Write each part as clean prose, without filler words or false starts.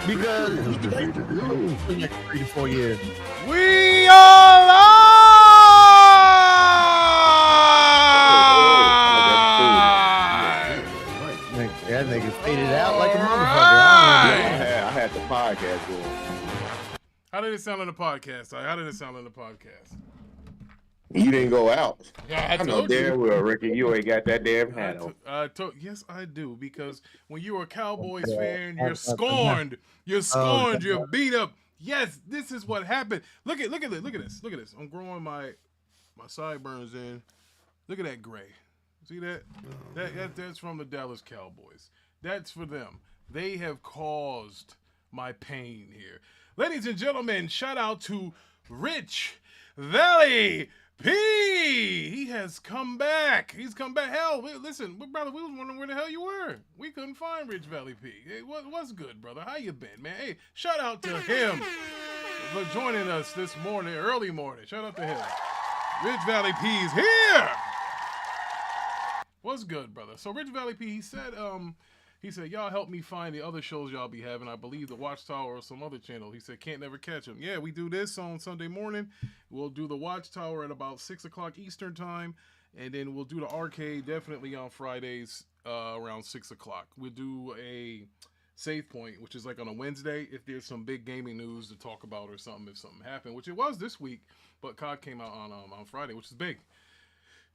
because he can make the next 3 to 4 years. We are live! That nigga faded out like a motherfucker. I had the podcast going. How did it sound on the podcast? How did it sound on the podcast? You didn't go out. Yeah, I know damn well, Ricky, you ain't got that damn hat on. Yes, I do, because when you're a Cowboys fan, you're scorned. You're scorned. You're beat up. Yes, this is what happened. Look at this. I'm growing my sideburns in. Look at that gray. See that? That's from the Dallas Cowboys. That's for them. They have caused my pain here. Ladies and gentlemen, shout out to Rich Valley P. He has come back. He's come back. Hell, listen, brother, we was wondering where the hell you were. We couldn't find Rich Valley P. Hey, what's good, brother? How you been, man? Hey, shout out to him for joining us this morning, early morning. Shout out to him. Rich Valley P is here. What's good, brother? So Rich Valley P, he said, y'all help me find the other shows y'all be having. I believe the Watchtower or some other channel. He said, can't never catch them. Yeah, we do this on Sunday morning. We'll do the Watchtower at about 6 o'clock Eastern time. And then we'll do the arcade definitely on Fridays around 6 o'clock. We'll do a Save Point, which is like on a Wednesday, if there's some big gaming news to talk about or something, if something happened, which it was this week. But COD came out on Friday, which is big.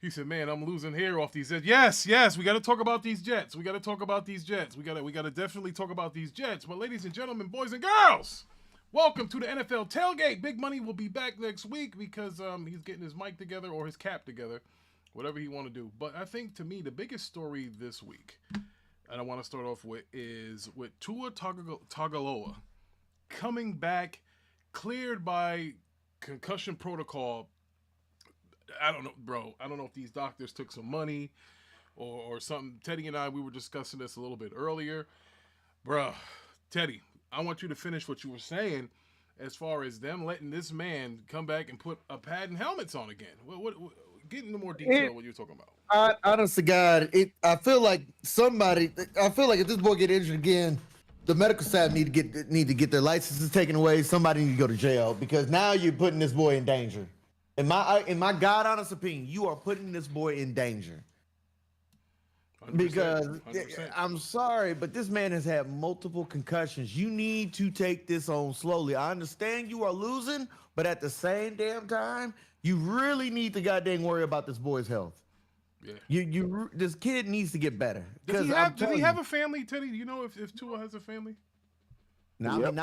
He said, man, I'm losing hair off these Jets. Yes, we got to talk about these Jets. We got to definitely talk about these Jets. But ladies and gentlemen, boys and girls, welcome to the NFL Tailgate. Big Money will be back next week because he's getting his mic together or his cap together, whatever he want to do. But I think, to me, the biggest story this week, and I want to start off with, is with Tua Tagovailoa coming back, cleared by concussion protocol. I don't know, bro. I don't know if these doctors took some money or something. Teddy and I, we were discussing this a little bit earlier. Bro, Teddy, I want you to finish what you were saying as far as them letting this man come back and put a pad and helmets on again. What get into more detail what you're talking about. Honest to God, I feel like if this boy get injured again, the medical staff need to get their licenses taken away. Somebody need to go to jail because now you're putting this boy in danger. In my God honest opinion, you are putting this boy in danger. 100%, because 100%. I'm sorry, but this man has had multiple concussions. You need to take this on slowly. I understand you are losing, but at the same damn time, you really need to goddamn worry about this boy's health. Yeah. This kid needs to get better. Does he have a family, Teddy? Do you know if Tua has a family? No, yep.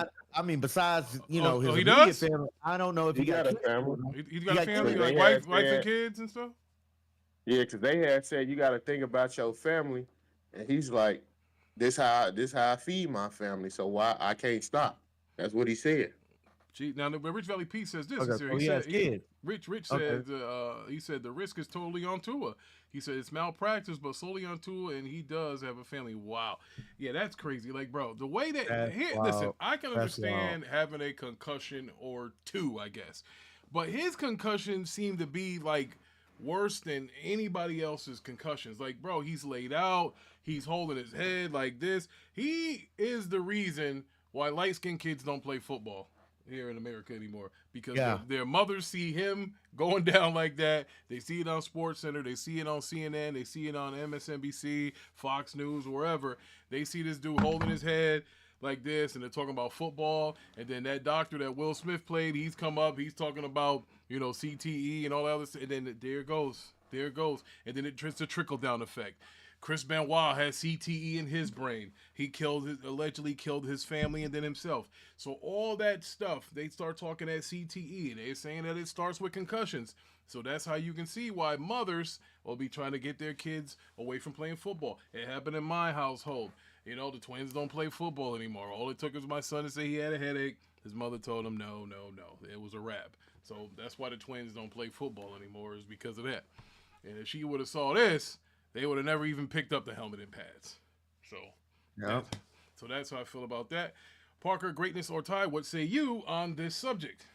Besides, his immediate family, I don't know if he got a family. He's got a family, like wife and kids and stuff? Yeah, because they had said, you got to think about your family. And he's like, this how I feed my family, so why I can't stop. That's what he said. Gee, now, Rich Valley P says this. Okay, he said, kids. Rich said, he said the risk is totally on Tua. He said it's malpractice, but solely on Tua, and he does have a family. Wow. Yeah, that's crazy. Like, bro, the way that listen, I can understand having a concussion or two, I guess. But his concussions seem to be like worse than anybody else's concussions. Like, bro, he's laid out, he's holding his head like this. He is the reason why light-skinned kids don't play football here in America anymore, because their mothers see him going down like that. They see it on SportsCenter, they see it on CNN, they see it on MSNBC, Fox News, wherever. They see this dude holding his head like this, and they're talking about football. And then that doctor that Will Smith played, he's come up, he's talking about, CTE and all that other stuff. And then there it goes. And then it's a trickle-down effect. Chris Benoit has CTE in his brain. He allegedly killed his family and then himself. So all that stuff, they start talking at CTE. They're saying that it starts with concussions. So that's how you can see why mothers will be trying to get their kids away from playing football. It happened in my household. The twins don't play football anymore. All it took was my son to say he had a headache. His mother told him, no. It was a wrap. So that's why the twins don't play football anymore, is because of that. And if she would have saw this, they would have never even picked up the helmet and pads. So that's how I feel about that. Parker, greatness or tie, what say you on this subject?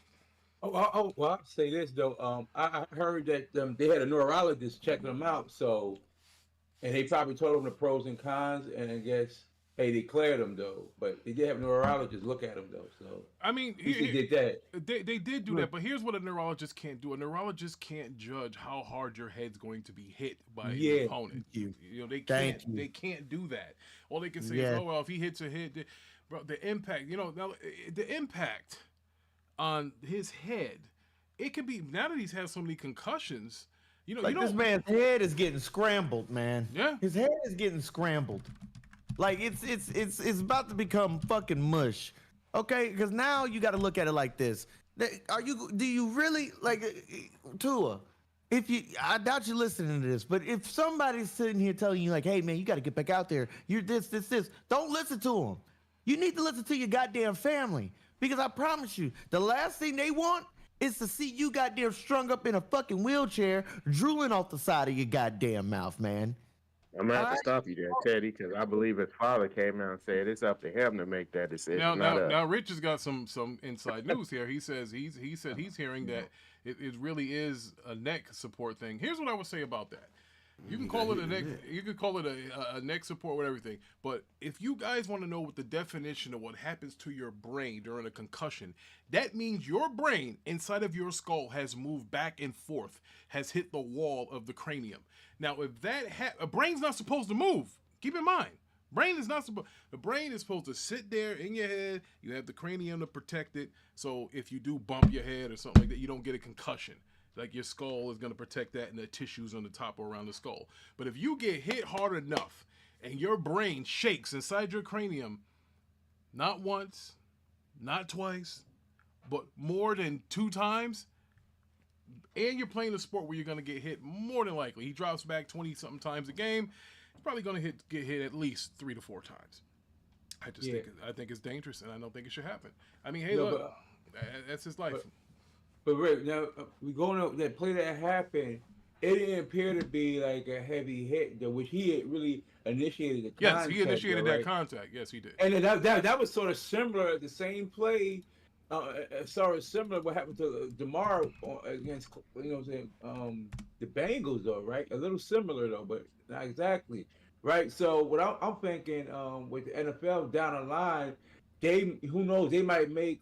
Well, I'll say this, though. I heard that they had a neurologist checking them out, and they probably told them the pros and cons, and I guess Hey, they cleared him though, but they did have a neurologist look at him though. So I mean, he did that. They did do that, but here's what a neurologist can't do. A neurologist can't judge how hard your head's going to be hit by an opponent. You know, they can't do that. All they can say is, oh well, if he hits a hit, bro, the impact. You know, now the impact on his head, it could be now that he's had so many concussions. You know, like this man's head is getting scrambled, man. Yeah, his head is getting scrambled. Like it's about to become fucking mush, okay? Because now you got to look at it like this: do you really like Tua? I doubt you're listening to this, but if somebody's sitting here telling you like, "Hey man, you got to get back out there. You're this," don't listen to them. You need to listen to your goddamn family because I promise you, the last thing they want is to see you goddamn strung up in a fucking wheelchair, drooling off the side of your goddamn mouth, man. I'm gonna have to stop you there, Teddy, because I believe his father came out and said it's up to him to make that decision. Now Rich has got some inside news here. He says he's hearing that it really is a neck support thing. Here's what I would say about that. You can call it a neck. You can call it a neck support with everything. But if you guys want to know what the definition of what happens to your brain during a concussion, that means your brain inside of your skull has moved back and forth, has hit the wall of the cranium. Now, if that a brain's not supposed to move. Keep in mind, brain is not supposed. The brain is supposed to sit there in your head. You have the cranium to protect it. So if you do bump your head or something like that, you don't get a concussion. Like your skull is going to protect that and the tissues on the top or around the skull. But if you get hit hard enough and your brain shakes inside your cranium, not once, not twice, but more than 2 times, and you're playing a sport where you're going to get hit more than likely. He drops back 20-something times a game. He's probably going to get hit at least 3 to 4 times. I think it's dangerous, and I don't think it should happen. I mean, hey, look, that's his life. But Rick, now we going up that play that happened. It didn't appear to be like a heavy hit, though, which he had really initiated the contact. Yes, he initiated that contact. Yes, he did. And that was sort of similar. The same play, sort of similar. What happened to DeMar against the Bengals, though, right? A little similar though, but not exactly, right? So what I'm thinking with the NFL down the line, who knows, they might make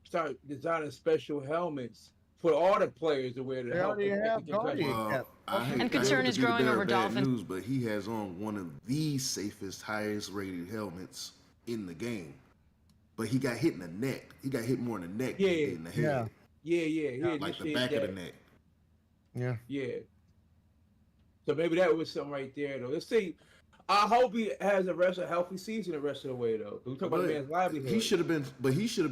start designing special helmets for all the players to wear. And concern is growing over Dolphins. But he has on one of the safest, highest rated helmets in the game. But he got hit in the neck. He got hit more in the neck than in the head. Yeah. Like the back of the neck. Yeah. So maybe that was something right there, though. Let's see. I hope he has a healthy season the rest of the way, though. We talk about the man's livelihood. He should have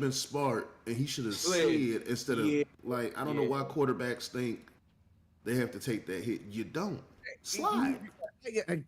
been smart, and he should have slid instead of like I don't know why quarterbacks think they have to take that hit. You don't slide.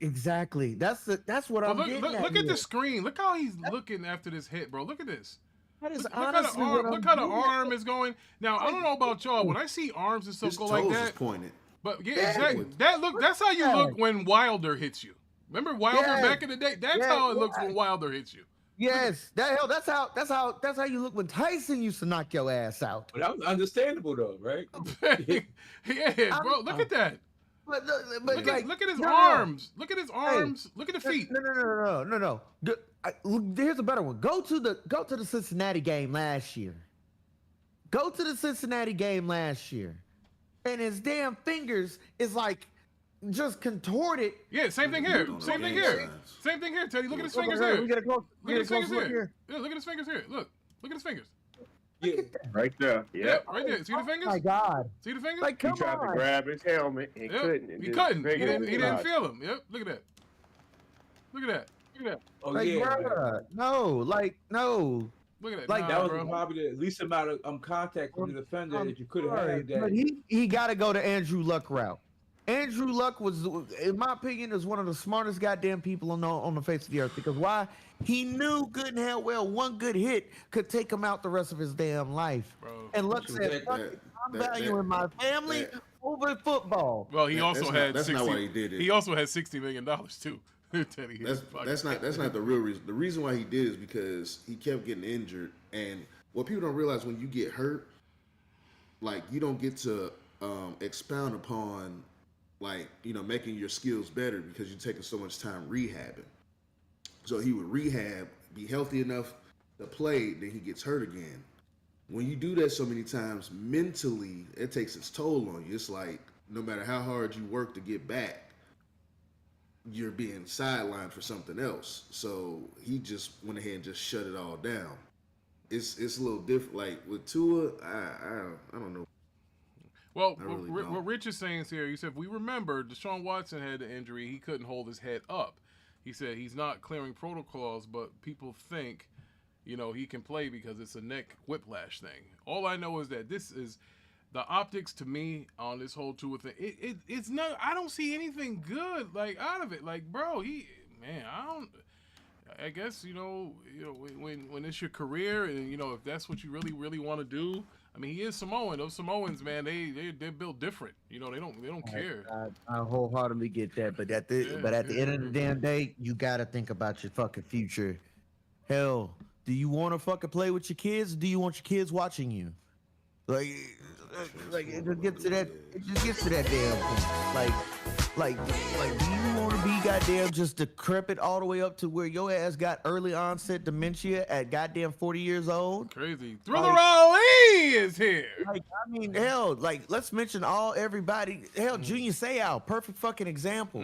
Exactly. That's what I'm getting at. Look at the screen. Look how he's looking after this hit, bro. Look at this. Look how the arm is going. Now I don't know about y'all. When I see arms and stuff go like that, pointed. But exactly. That's how you look when Wilder hits you. Remember Wilder back in the day? That's how it looks when Wilder hits you. Yes, that's how you look when Tyson used to knock your ass out. But that was understandable though, right? Yeah, bro. Look at that. But look at his arms. Look at his arms. Hey, look at the feet. No. Here's a better one. Go to the Cincinnati game last year. And his damn fingers is like just contorted. Yeah, same thing here. Same thing here, Teddy. Look at his fingers here. Look at his fingers here. Yeah, look at his fingers here. Look at his fingers. Yeah, right there. Yeah, right there. See the fingers? Oh my God. See the fingers? Like, he tried to grab his helmet and couldn't. He couldn't. He didn't feel him. Yep. Look at that. Look at that. Oh like, yeah. No. Look at that. Like that was probably the least amount of contact from the defender that you could have had. But he got to go to Andrew Luck route. Andrew Luck was, in my opinion, is one of the smartest goddamn people on the face of the earth. Because why? He knew good and hell well one good hit could take him out the rest of his damn life. Bro. And Luck said, I'm valuing my family over football. Well, he also had that's not why he did it. He also had $60 million too. Teddy, that's not the real reason. The reason why he did is because he kept getting injured. And what people don't realize, when you get hurt, like, you don't get to expound upon, like, making your skills better because you're taking so much time rehabbing. So he would rehab, be healthy enough to play, then he gets hurt again. When you do that so many times, mentally, it takes its toll on you. It's like no matter how hard you work to get back, you're being sidelined for something else. So he just went ahead and just shut it all down. It's a little different. Like with Tua, I don't know. Well, what Rich is saying is here, he said, if we remember, Deshaun Watson had the injury. He couldn't hold his head up. He said he's not clearing protocols, but people think, he can play because it's a neck whiplash thing. All I know is that this is the optics to me on this whole Tua thing. It's not. I don't see anything good out of it. Bro, I guess when it's your career and if that's what you really want to do. I mean, he is Samoan. Those Samoans, man, they're built different. They don't care. I wholeheartedly get that, but at the end of the damn day, you gotta think about your fucking future. Hell, do you want to fucking play with your kids? Or do you want your kids watching you? It just gets to that. It just gets to that damn point. Do you want to be goddamn just decrepit all the way up to where your ass got early onset dementia at goddamn 40 years old? Crazy. Thriller Ali is here. Hell, let's mention everybody. Hell, Junior Seau, perfect fucking example.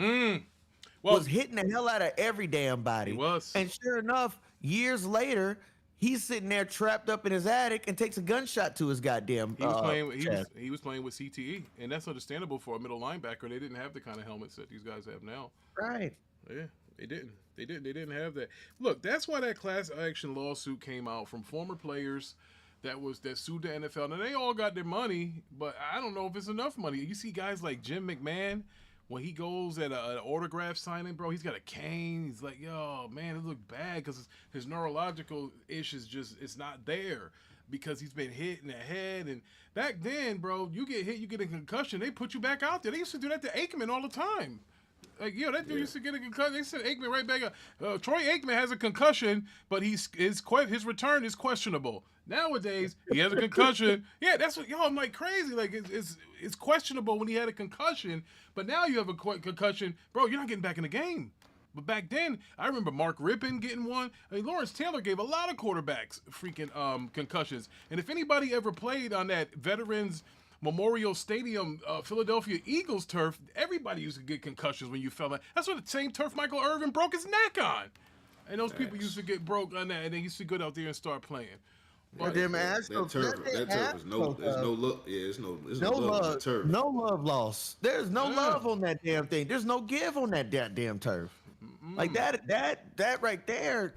Was hitting the hell out of every damn body. He was. And sure enough, years later, he's sitting there trapped up in his attic and takes a gunshot to his goddamn chest. He was playing with CTE, and that's understandable for a middle linebacker. They didn't have the kind of helmets that these guys have now. Right. Yeah, they didn't. They didn't have that. Look, that's why that class action lawsuit came out from former players that sued the NFL. Now, they all got their money, but I don't know if it's enough money. You see guys like Jim McMahon, when he goes at an autograph signing, bro, he's got a cane. He's like, yo, man, it looked bad because his neurological issues it's not there because he's been hit in the head. And back then, bro, you get hit, you get a concussion, they put you back out there. They used to do that to Aikman all the time. That dude used to get a concussion. They sent Aikman right back up. Troy Aikman has a concussion, but his return is questionable. Nowadays, he has a concussion. Yeah, that's what, I'm like crazy. It's questionable when he had a concussion, but now you have a concussion. Bro, you're not getting back in the game. But back then, I remember Mark Rippon getting one. Lawrence Taylor gave a lot of quarterbacks freaking concussions. And if anybody ever played on that Veterans Memorial Stadium, Philadelphia Eagles turf, everybody used to get concussions when you fell down. That's what the same turf Michael Irvin broke his neck on. And those people used to get broke on that, and they used to go out there and start playing. But that turf is no love. Yeah, it's no love. Turf. No love lost. There's no love on that damn thing. There's no give on that damn turf. That right there.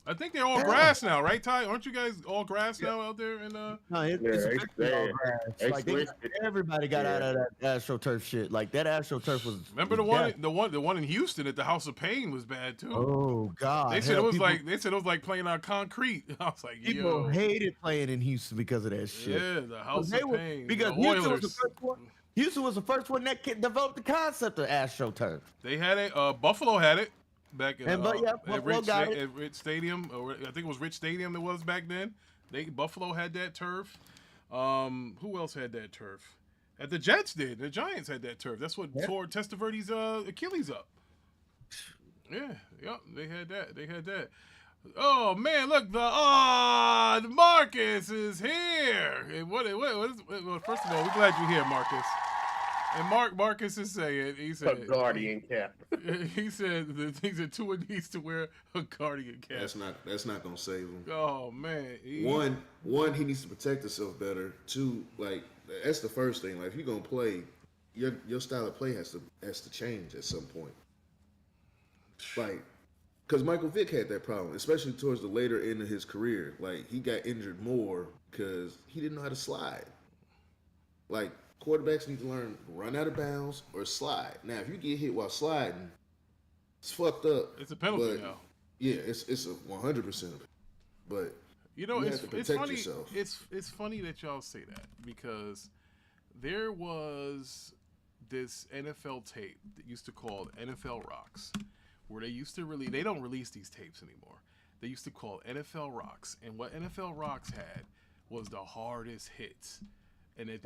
I think they're all grass now, right, Ty? Aren't you guys all grass now out there? No, it's all grass. Everybody got out of that AstroTurf shit. That AstroTurf was. Remember the one in Houston at the House of Pain was bad too. Oh God! They said it was like playing on concrete. I was like, people hated playing in Houston because of that shit. Yeah, the House of Pain. Because Houston was the first one. Houston was the first one that developed the concept of AstroTurf. They had it. Buffalo had it. Back in, at Rich Stadium, or I think it was Rich Stadium that was back then. Buffalo had that turf. Who else had that turf? The Jets did. The Giants had that turf. That's what tore Testaverde's Achilles up. Yeah, they had that. Oh man, look, Marcus is here. First of all, we're glad you're here, Marcus. And Marcus is saying, he said, a guardian cap. He said Tua needs to wear a guardian cap. That's not gonna save him. Oh man. One, he needs to protect himself better. Two, that's the first thing. If you're gonna play, your style of play has to change at some point. Because Michael Vick had that problem, especially towards the later end of his career. He got injured more because he didn't know how to slide. Quarterbacks need to learn run out of bounds or slide. Now, if you get hit while sliding, it's fucked up. It's a penalty now. Yeah, it's a 100%. But you have to protect yourself. It's funny that y'all say that because there was this NFL tape that used to call NFL Rocks, where they don't release these tapes anymore. They used to call NFL Rocks, and what NFL Rocks had was the hardest hits. And it's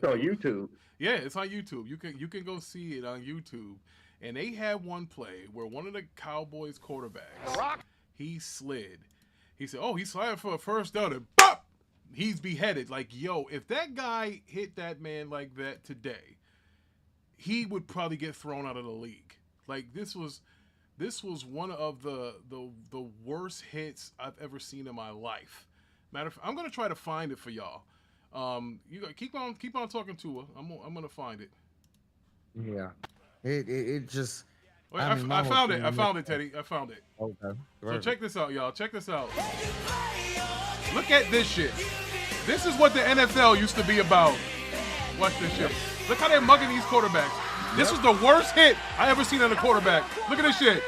on YouTube. Yeah, it's on YouTube. You can go see it on YouTube. And they had one play where one of the Cowboys quarterbacks, he slid. He said, oh, he's sliding for a first down, and pop! He's beheaded. Like, yo, if that guy hit that man like that today, he would probably get thrown out of the league. Like, this was one of the worst hits I've ever seen in my life. Matter of fact, I'm gonna try to find it for y'all. You keep on talking to her. I'm gonna find it. Yeah. It just. Wait, I found it. I found it, Teddy. I found it. Okay. So check this out, y'all. Check this out. Look at this shit. This is what the NFL used to be about. Watch this shit. Look how they're mugging these quarterbacks. This was the worst hit I ever seen on a quarterback. Look at this shit.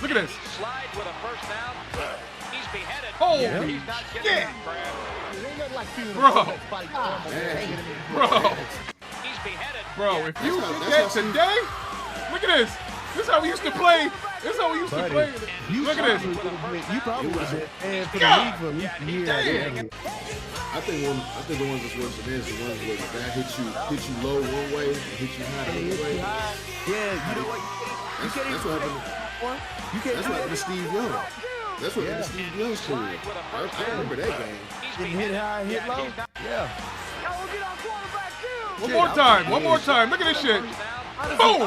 Look at this. Slide with a first down. He's beheaded. Holy shit. Bro. He's beheaded. Bro, if you did that today, look at this. This is how we used to play. This is how we used to play. Look at this. You probably would have been for the league for at least a year. I think the ones that's worse than this, the ones where the guy hit you low one way and hit you high the other way. Yeah, you know what? That's what happened. That's what happened to Steve Young. That's what happened to Steve Young's career. I remember that game. Didn't hit high, hit low. Yeah. One more time. Look at this shit. Boom!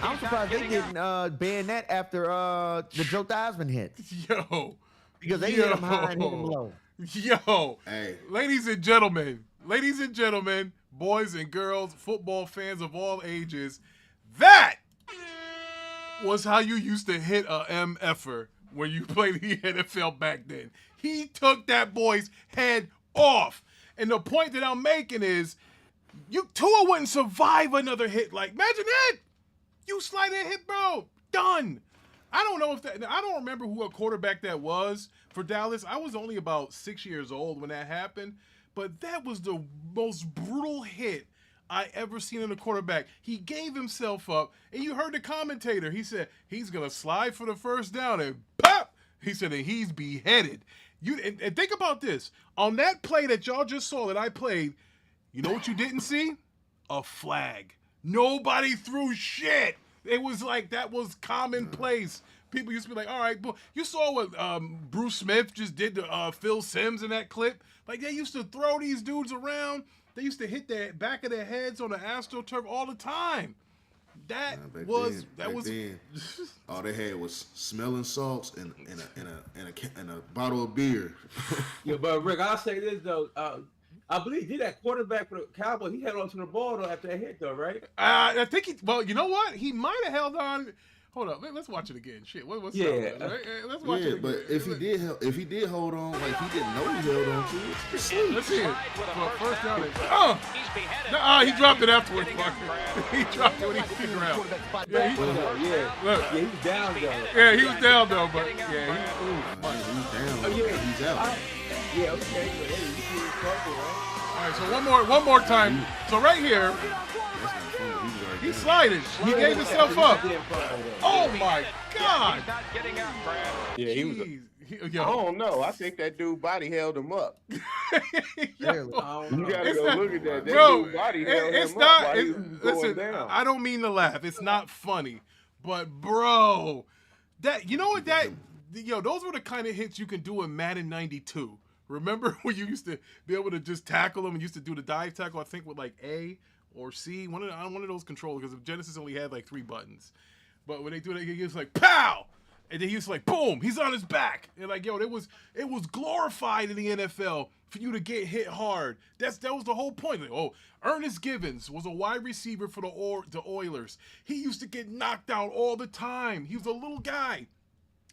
I'm surprised they didn't ban that after the Joe Theismann hit. Yo. Because they hit him high and hit him low. Yo. Hey. Ladies and gentlemen, boys and girls, football fans of all ages, that was how you used to hit a MFer when you played the NFL back then. He took that boy's head off. And the point that I'm making is, Tua wouldn't survive another hit. Like, imagine that. You slide that hit, bro. Done. I don't remember who a quarterback that was for Dallas. I was only about 6 years old when that happened. But that was the most brutal hit I ever seen in a quarterback. He gave himself up, and you heard the commentator. He said, he's going to slide for the first down, and pop! He said, and he's beheaded. And think about this. On that play that y'all just saw that I played, you know what you didn't see? A flag. Nobody threw shit. It was like that was commonplace. People used to be like, all right, but you saw what Bruce Smith just did to Phil Simms in that clip? Like, they used to throw these dudes around. They used to hit the back of their heads on the AstroTurf all the time. Back then, all they had was smelling salts and a bottle of beer. Yeah, but Rick, I'll say this though. I believe he that quarterback for the Cowboys. He held on to the ball though after that hit though, right? I think well, you know what? He might have held on. Hold up, let's watch it again. Shit, what's up? Right? Let's watch it again. But if he did hold on, like he didn't know he held on to it, let's see it. For first down, he dropped it afterwards. He dropped it when he hit the ground. He was down though. Yeah, he was down though, but he's down. He's out. Yeah, okay. But hey, you see trouble, right? All right, so one more time. So right here. He slided. He gave himself up. Oh my God! Yeah, he was. I don't know. I think that dude body held him up. You gotta go look at that. That bro, dude body held him up while he was going down. I don't mean to laugh. It's not funny, but bro, those were the kind of hits you can do in Madden '92. Remember when you used to be able to just tackle them and used to do the dive tackle? I think with like A or C, one of those controls, because Genesis only had like 3 buttons. But when they do that, he was like pow, and then he was like boom, he's on his back, and like it was glorified in the NFL for you to get hit hard. That was the whole point. Like, Ernest Givens was a wide receiver for the Oilers. He used to get knocked out all the time. He was a little guy.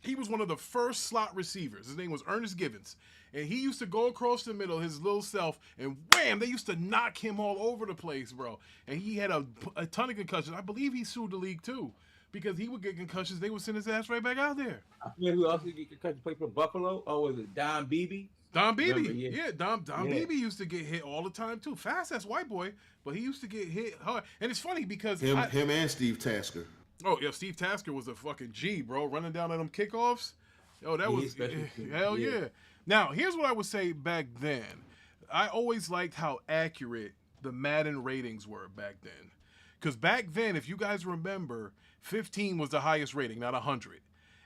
He was one of the first slot receivers. His name was Ernest Givens. And he used to go across the middle, his little self, and wham, they used to knock him all over the place, bro. And he had a ton of concussions. I believe he sued the league, too, because he would get concussions. They would send his ass right back out there. You know who else did get concussions? Played for Buffalo? Oh, was it Don Beebe? Don Beebe. Don Beebe used to get hit all the time, too. Fast-ass white boy, but he used to get hit hard. And it's funny because... Him and Steve Tasker. Oh, yeah, Steve Tasker was a fucking G, bro, running down at them kickoffs. Oh, that was... Hell yeah. Now, here's what I would say back then. I always liked how accurate the Madden ratings were back then. Because back then, if you guys remember, 15 was the highest rating, not 100.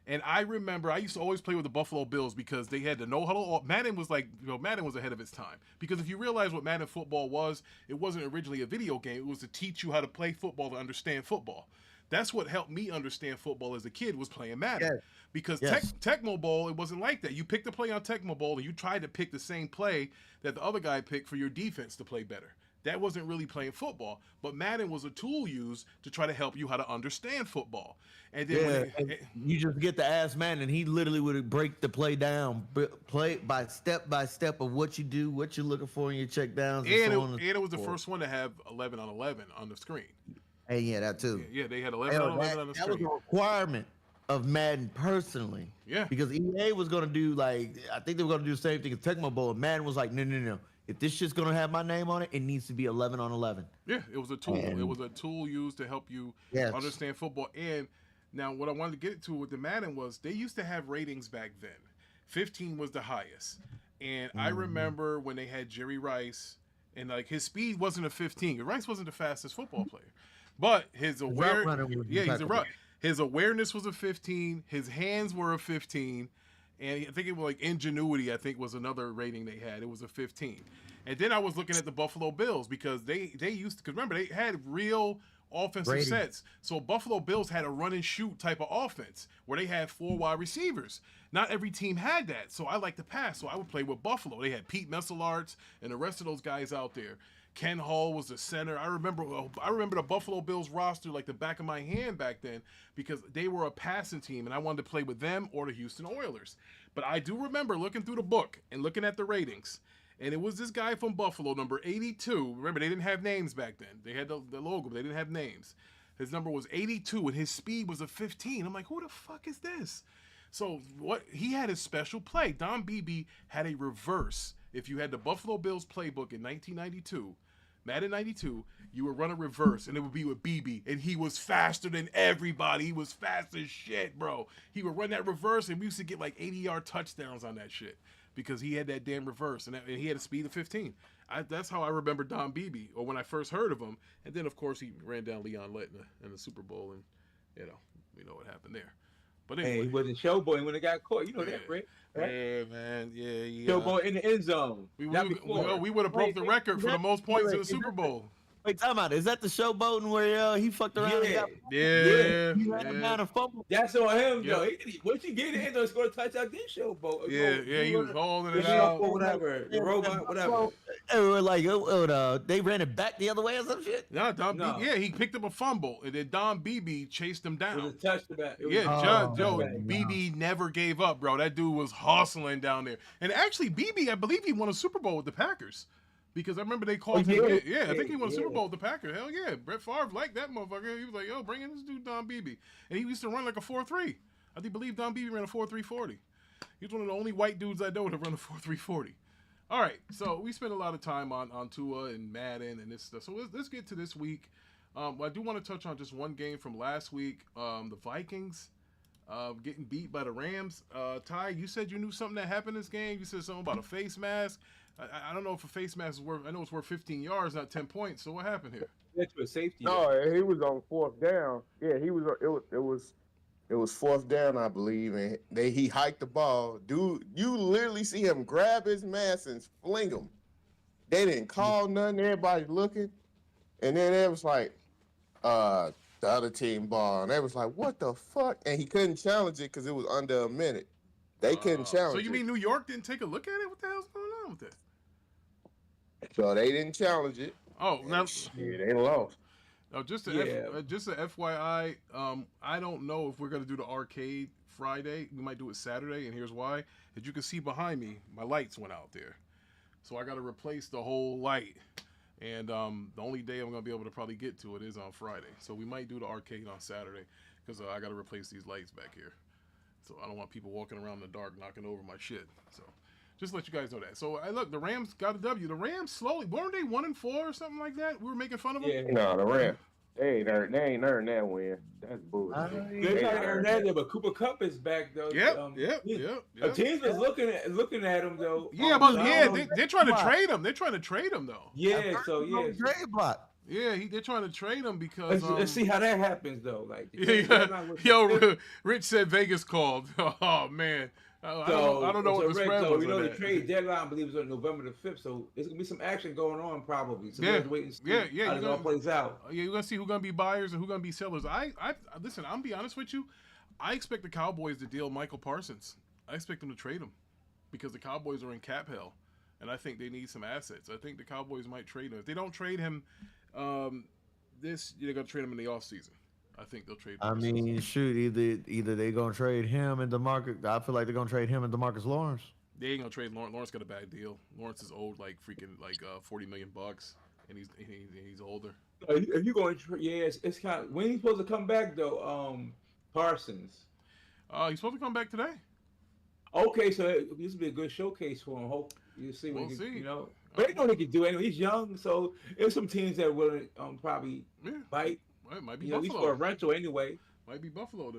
And I remember I used to always play with the Buffalo Bills because they had the no huddle. Madden was Madden was ahead of its time. Because if you realize what Madden football was, it wasn't originally a video game. It was to teach you how to play football, to understand football. That's what helped me understand football as a kid, was playing Madden. Yes. Because Yes. Tecmo Bowl, it wasn't like that. You picked a play on Tecmo Bowl and you tried to pick the same play that the other guy picked for your defense to play better. That wasn't really playing football, but Madden was a tool used to try to help you how to understand football. And then you just get the ass man, and he literally would break the play down, play by step of what you do, what you're looking for in your check downs, and so on. And it was the first one to have 11 on 11 on the screen. And yeah, that too. Yeah, they had 11 on 11 on the screen. That was a requirement of Madden personally. Yeah. Because EA was going to do I think they were going to do the same thing as Tecmo Bowl. And Madden was like, no. If this shit's going to have my name on it, it needs to be 11 on 11. Yeah, it was a tool. It was a tool used to help you understand football. And now what I wanted to get to with the Madden was they used to have ratings back then. 15 was the highest. And I remember when they had Jerry Rice, and his speed wasn't a 15. Rice wasn't the fastest football player. But his his awareness was a 15. His hands were a 15. And I think it was ingenuity, I think, was another rating they had. It was a 15. And then I was looking at the Buffalo Bills because they used to, because remember, they had real offensive sets. So Buffalo Bills had a run and shoot type of offense where they had 4 wide receivers. Not every team had that. So I like to pass. So I would play with Buffalo. They had Pete Messelarts and the rest of those guys out there. Ken Hall was the center. I remember the Buffalo Bills roster like the back of my hand back then because they were a passing team, and I wanted to play with them or the Houston Oilers. But I do remember looking through the book and looking at the ratings, and it was this guy from Buffalo, number 82. Remember, they didn't have names back then. They had the logo, but they didn't have names. His number was 82, and his speed was a 15. I'm like, who the fuck is this? So he had a special play. Don Beebe had a reverse. If you had the Buffalo Bills playbook in 1992, Madden 92, you would run a reverse, and it would be with BB, and he was faster than everybody. He was fast as shit, bro. He would run that reverse, and we used to get 80-yard touchdowns on that shit because he had that damn reverse, and he had a speed of 15. That's how I remember Don Beebe, or when I first heard of him. And then, of course, he ran down Leon Lett in the Super Bowl, and, we know what happened there. But anyway. Hey, he wasn't showboy when he got caught. You know that, Rick. Right? Yeah, man. Yeah. Showboy in the end zone. We would have broke the record for the most points in the Super Bowl. Wait, time out. Is that the showboating where he fucked around and got... Yeah. He ran him down and fumbled. That's on him, though. Once you get in, he's going to touch out this showboat. Yeah, he was holding it out. Whatever. The robot, whatever. They were they ran it back the other way or some shit? No, Beebe, he picked up a fumble, and then Don Beebe chased him down. It was a touchback. Beebe never gave up, bro. That dude was hustling down there. And actually, Beebe, I believe he won a Super Bowl with the Packers. Because I remember they called him. I think he won a Super Bowl with the Packers. Hell yeah. Brett Favre liked that motherfucker. He was like, yo, bring in this dude, Don Beebe. And he used to run like a 4.3. I believe Don Beebe ran a 4.340. He's one of the only white dudes I know to run a 4.340. All right, so we spent a lot of time on Tua and Madden and this stuff. So let's get to this week. I do want to touch on just one game from last week. The Vikings getting beat by the Rams. Ty, you said you knew something that happened in this game. You said something about a face mask. I don't know if a face mask is worth. I know it's worth 15 yards, not 10 points. So what happened here? That's for safety. No, he was on 4th down. Yeah, he was. It was 4th down, I believe, and he hiked the ball. Dude, you literally see him grab his mask and fling him. They didn't call nothing. Everybody looking, and then it was like, the other team ball, and they was like, what the fuck? And he couldn't challenge it because it was under a minute. They couldn't challenge it. So you mean New York didn't take a look at it? What the hell's going on with that? So they didn't challenge it. Oh, now they lost. Now, just a FYI, I don't know if we're gonna do the arcade Friday. We might do it Saturday, and here's why. As you can see behind me, my lights went out there, so I got to replace the whole light. And the only day I'm gonna be able to probably get to it is on Friday. So we might do the arcade on Saturday because I got to replace these lights back here. So I don't want people walking around in the dark knocking over my shit. So just let you guys know that. So look, the Rams got a W. The Rams slowly, weren't they 1-4 or something like that? We were making fun of them. Yeah. No, the Rams. They ain't earned that win. That's bullshit. They trying to earn that, but Cooper Kupp is back though. Yep. Teams was looking at him though. Yeah, but they're trying to trade him. They're trying to trade him though. Yeah, so yeah. Trade block. Yeah, they're trying to trade him because let's see how that happens though. Like, Rich said Vegas called. Oh man, I don't know what the spread was. We know the trade deadline, I believe, is on November the 5th, so there's gonna be some action going on probably. So we have to wait and see how it all plays out. Yeah, you're gonna see who's gonna be buyers and who's gonna be sellers. I listen. I'm gonna be honest with you. I expect the Cowboys to deal Michael Parsons. I expect them to trade him because the Cowboys are in cap hell, and I think they need some assets. I think the Cowboys might trade him. If they don't trade him, they're gonna trade him in the offseason. I think they'll trade. I mean, shoot, either they're gonna trade him and DeMarcus. I feel like they're gonna trade him and DeMarcus Lawrence. They ain't gonna trade Lawrence. Lawrence got a bad deal. Lawrence is old, like freaking $40 million, and he's older. If you going, it's kind of when he's supposed to come back though. Parsons. He's supposed to come back today. Okay, so this would be a good showcase for him. Hope you see what you know. But they know they can do anyway. He's young, so there's some teams that will probably bite. Well, it might be Buffalo. At least for a rental anyway. Might be Buffalo.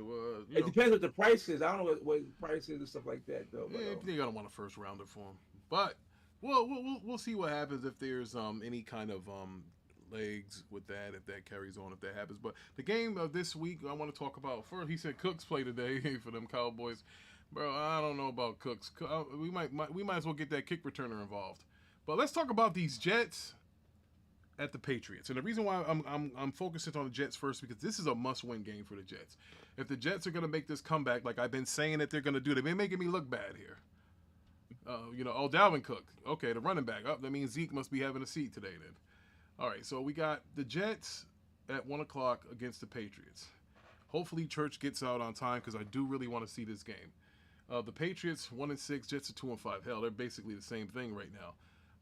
It depends what the price is. I don't know what the price is and stuff like that though. Yeah, they gotta want a first rounder for him. But we'll see what happens if there's any kind of legs with that, if that carries on, if that happens. But the game of this week I want to talk about first. He said Cooks play today for them Cowboys. Bro, I don't know about Cooks. We might as well get that kick returner involved. But let's talk about these Jets at the Patriots. And the reason why I'm focusing on the Jets first because this is a must-win game for the Jets. If the Jets are going to make this comeback like I've been saying that they're going to do, they've been making me look bad here. Dalvin Cook. Okay, the running back. That means Zeke must be having a seat today then. All right, so we got the Jets at 1 o'clock against the Patriots. Hopefully Church gets out on time because I do really want to see this game. The Patriots 1-6, Jets are 2-5. Hell, they're basically the same thing right now.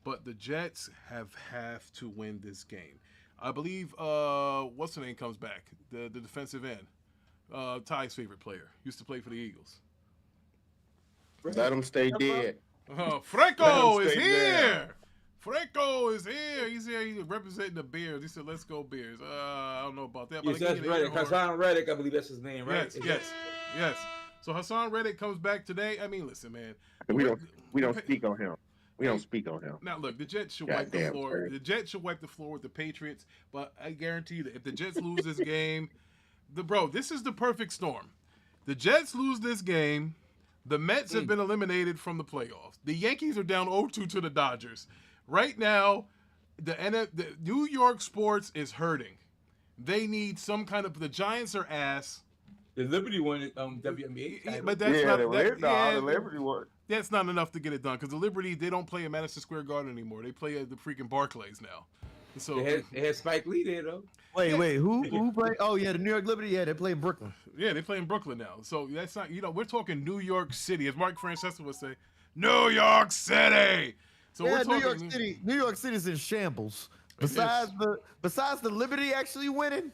But the Jets have to win this game. I believe what's the name comes back? The defensive end, Ty's favorite player, used to play for the Eagles. Let him stay dead. Franco is here. Franco is here. He's here. He's representing the Bears. He said, "Let's go Bears." I don't know about that. Yes, that's Reddick. Hassan Reddick, I believe that's his name, right? Yes. So Hassan Reddick comes back today. I mean, listen, man. We don't speak on him. We don't speak on him. Now, look, the Jets should wipe the floor. Sir. The Jets should wipe the floor with the Patriots. But I guarantee you that if the Jets lose this game, this is the perfect storm. The Jets lose this game. The Mets have been eliminated from the playoffs. The Yankees are down 0-2 to the Dodgers. Right now, the New York sports is hurting. They need some kind of. The Giants are ass. The Liberty won WNBA. But that's the Liberty won. That's not enough to get it done because the Liberty, they don't play at Madison Square Garden anymore. They play at the freaking Barclays now. So they had Spike Lee there though. Wait, who play? Oh yeah, the New York Liberty. Yeah, they play in Brooklyn. Yeah, they play in Brooklyn now. So that's not. We're talking New York City, as Mark Francesa would say, New York City. So yeah, we're talking, New York City. New York City's in shambles. Besides the Liberty actually winning.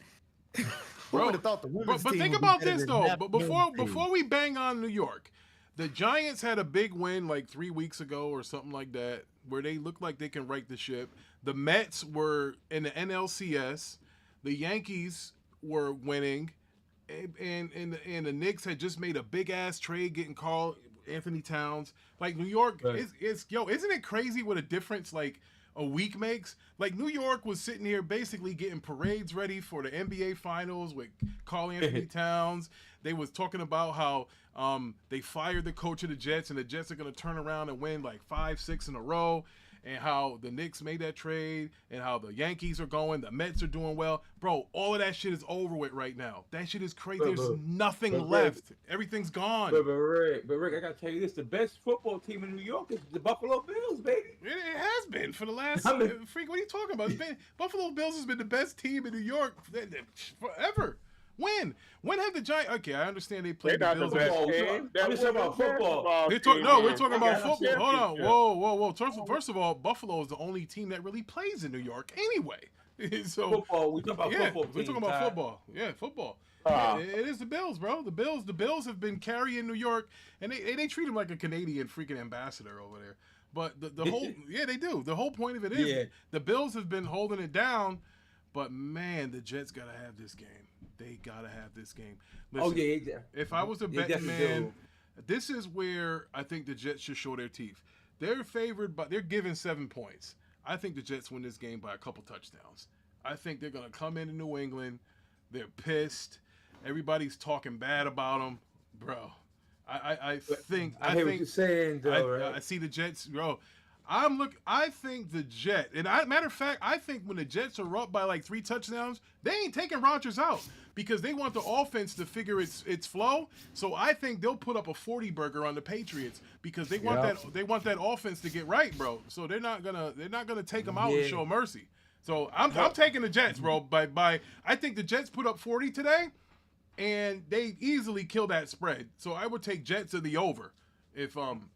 Bro, would have thought the women's team think about this though. But before we bang on New York, the Giants had a big win like 3 weeks ago or something like that, where they looked like they can right the ship. The Mets were in the NLCS. The Yankees were winning, and the Knicks had just made a big ass trade getting Carl Anthony Towns. Like New York isn't it crazy what a difference like a week makes? Like New York was sitting here basically getting parades ready for the NBA Finals with Karl Anthony Towns. They was talking about how they fired the coach of the Jets and the Jets are going to turn around and win like 5-6 in a row, and how the Knicks made that trade and how the Yankees are going, the Mets are doing well. Bro, all of that shit is over with right now. That shit is crazy. There's nothing left. Everything's gone. But Rick, I got to tell you this. The best football team in New York is the Buffalo Bills, baby. It has been for the last... freak, what are you talking about? Buffalo Bills has been the best team in New York forever. When have the Giants? Okay, I understand they played the Bills. I'm just talking about football. We're talking about football. Hold on, whoa. First of all, Buffalo is the only team that really plays in New York anyway. So football. We talking about football. We're talking about football. Yeah, football. It is the Bills, bro. The Bills have been carrying New York, and they treat him like a Canadian freaking ambassador over there. But the whole they do. The whole point of it is the Bills have been holding it down. But man, the Jets gotta have this game. They gotta have this game. Listen, if I was a betting man, this is where I think the Jets should show their teeth. They're favored, but they're given 7 points. I think the Jets win this game by a couple touchdowns. I think they're gonna come into New England. They're pissed. Everybody's talking bad about them, bro. I think I hear what you're saying, though, right? I see the Jets, bro. I think the matter of fact, I think when the Jets are up by like 3 touchdowns, they ain't taking Rodgers out because they want the offense to figure its flow. So I think they'll put up a 40 burger on the Patriots because they want that offense to get right, bro. So they're not gonna take them out and show mercy. So I'm taking the Jets, bro. I think the Jets put up 40 today, and they easily kill that spread. So I would take Jets to the over if I'm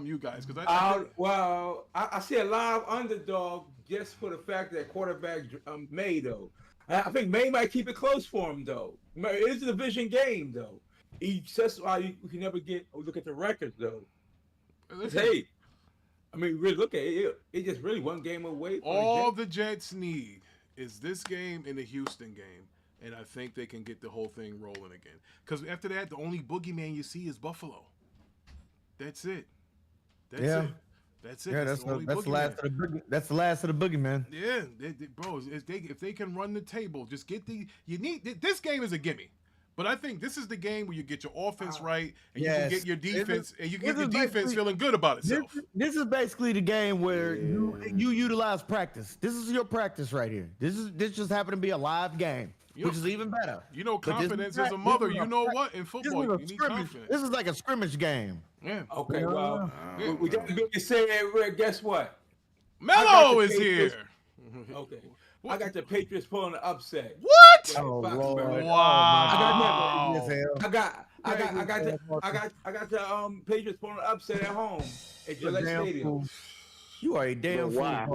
you guys, because I see a live underdog just for the fact that quarterback May, though. I think May might keep it close for him, though. It is a division game, though. That's why you can never look at the records, though. Hey, I mean, really look at it. It's just really one game away. All the Jets need is this game and the Houston game, and I think they can get the whole thing rolling again. Because after that, the only boogeyman you see is Buffalo. That's it. That's it. Yeah, that's the last of the boogeyman. Yeah, bro. If they can run the table, just get this game is a gimme. But I think this is the game where you get your offense right, and you can get your defense, feeling good about itself. This is basically the game where you utilize practice. This is your practice right here. This just happened to be a live game, which is even better. You know, confidence as a mother. You know what? In football, you need confidence. This is like a scrimmage game. Yeah. Okay. Well, we got to be saying, guess what? Mello is here. Okay. I got the Patriots pulling the upset. What? Oh, Lord. Wow. I got the Patriots pulling the upset at home at Gillette Stadium. You are a damn fool. Why?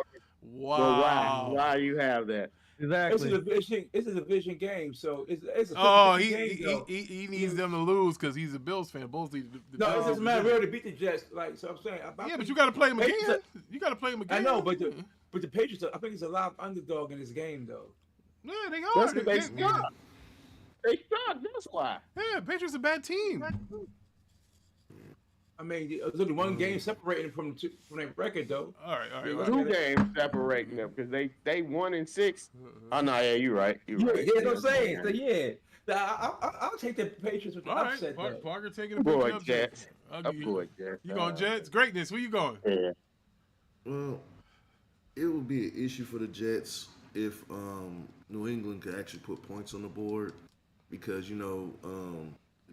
Wow. Why you have that? Exactly. It's a division game, so it's Oh, game, he needs them to lose because he's a Bills fan. Bulls need the no, Bills. it doesn't matter. We already beat the Jets. Like, so I'm saying. But you got to play them again. You got to play them again. I know, but the Patriots, I think it's a live underdog in this game, though. Yeah, they are. They suck. They suck. That's why. Yeah, Patriots a bad team. I mean, there's only one game separating from their record, though. All right. 2 games separating them because they 1-6. Oh no, yeah, you're right. Yeah, that's what I'm saying. So yeah, I'll take the Patriots with the upset. Right, Parker taking the boy Jets. Boy Jets. You going Jets? Greatness. Where you going? Yeah. Well, it would be an issue for the Jets if New England could actually put points on the board because, the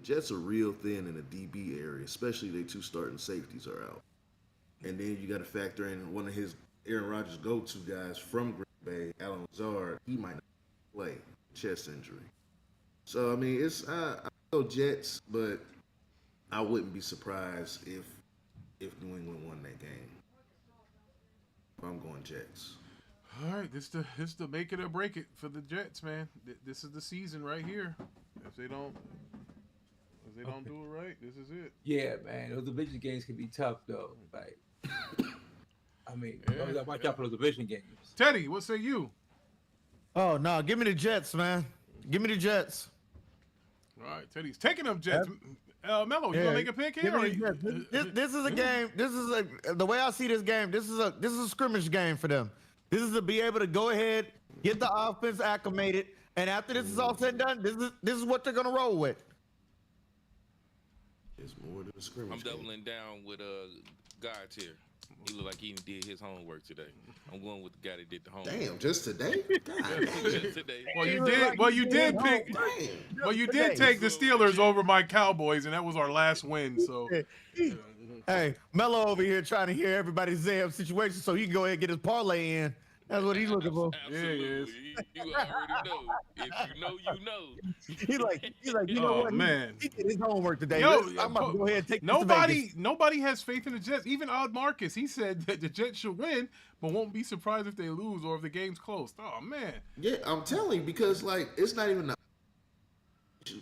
Jets are real thin in the DB area, especially their 2 starting safeties are out. And then you got to factor in one of Aaron Rodgers' go-to guys from Green Bay, Alan Lazard. He might not play, chest injury. So, I mean, I go Jets, but I wouldn't be surprised if New England won that game. I'm going Jets. All right, this the make it or break it for the Jets, man. This is the season right here. If they don't do it right, this is it. Yeah, man, those division games can be tough though. Like, I mean, watch out for those division games. Teddy, what say you? Oh no, give me the Jets, man. Give me the Jets. All right, Teddy's taking them Jets. Mello, you gonna make a pick here? This is a game. The way I see this game. This is a scrimmage game for them. This is to be able to go ahead, get the offense acclimated, and after this is all said and done, this is what they're gonna roll with. It's more than a scrimmage. I'm doubling down with God's here. He looked like he did his homework today. I'm going with the guy that did the homework. Damn, just today? Just today. Well, you did take the Steelers over my Cowboys, and that was our last win. So, hey, Mello over here trying to hear everybody's damn situation, so he can go ahead and get his parlay in. That's what he's looking for. Absolutely. You already know. If you know, you know. He's like, you know what? Man. He did his homework today. I'm about to go ahead and take nobody has faith in the Jets. Even Odd Marcus, he said that the Jets should win, but won't be surprised if they lose or if the game's close. Oh man. Yeah, I'm telling you, because it's not even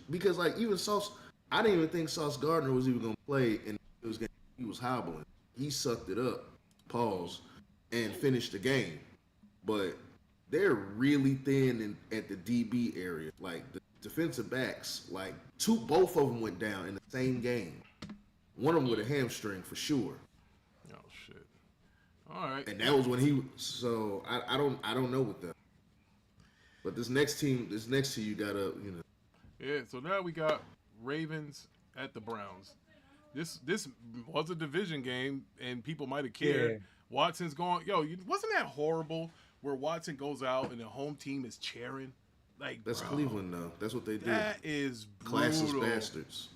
because even Sauce, I didn't even think Sauce Gardner was even gonna play in this game. He was hobbling. He sucked it up, and finished the game. But they're really thin at the DB area. Like the defensive backs, both of them went down in the same game. One of them with a hamstring for sure. Oh shit! All right. And that was when he. So I don't know what the. But this next team, this next to you, gotta Yeah. So now we got Ravens at the Browns. This was a division game, and people might have cared. Yeah. Watson's going. Wasn't that horrible? Where Watson goes out and the home team is cheering. Like that's bro, Cleveland though. That's what they do. That is brutal. Classless bastards.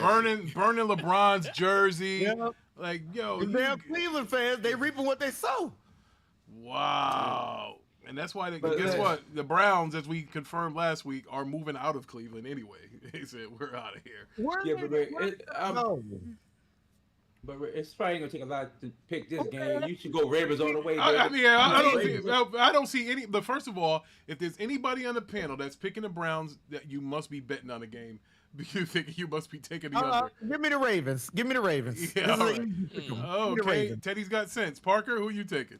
Burning bastards. LeBron's jersey. Yeah. Like yo, The damn Cleveland fans, they reaping what they sow. wow. And that's why But guess what? The Browns, as we confirmed last week, are moving out of Cleveland anyway. They said we're out of here. Yeah, but it's probably gonna take a lot to pick this game. You should go Ravens all the way. I don't see any. But first of all, if there's anybody on the panel that's picking the Browns, that you must be betting on the game. You think you must be taking the under. Give me the Ravens. Give me the Ravens. Yeah, all right. Okay, Teddy's got sense. Parker, who you taking?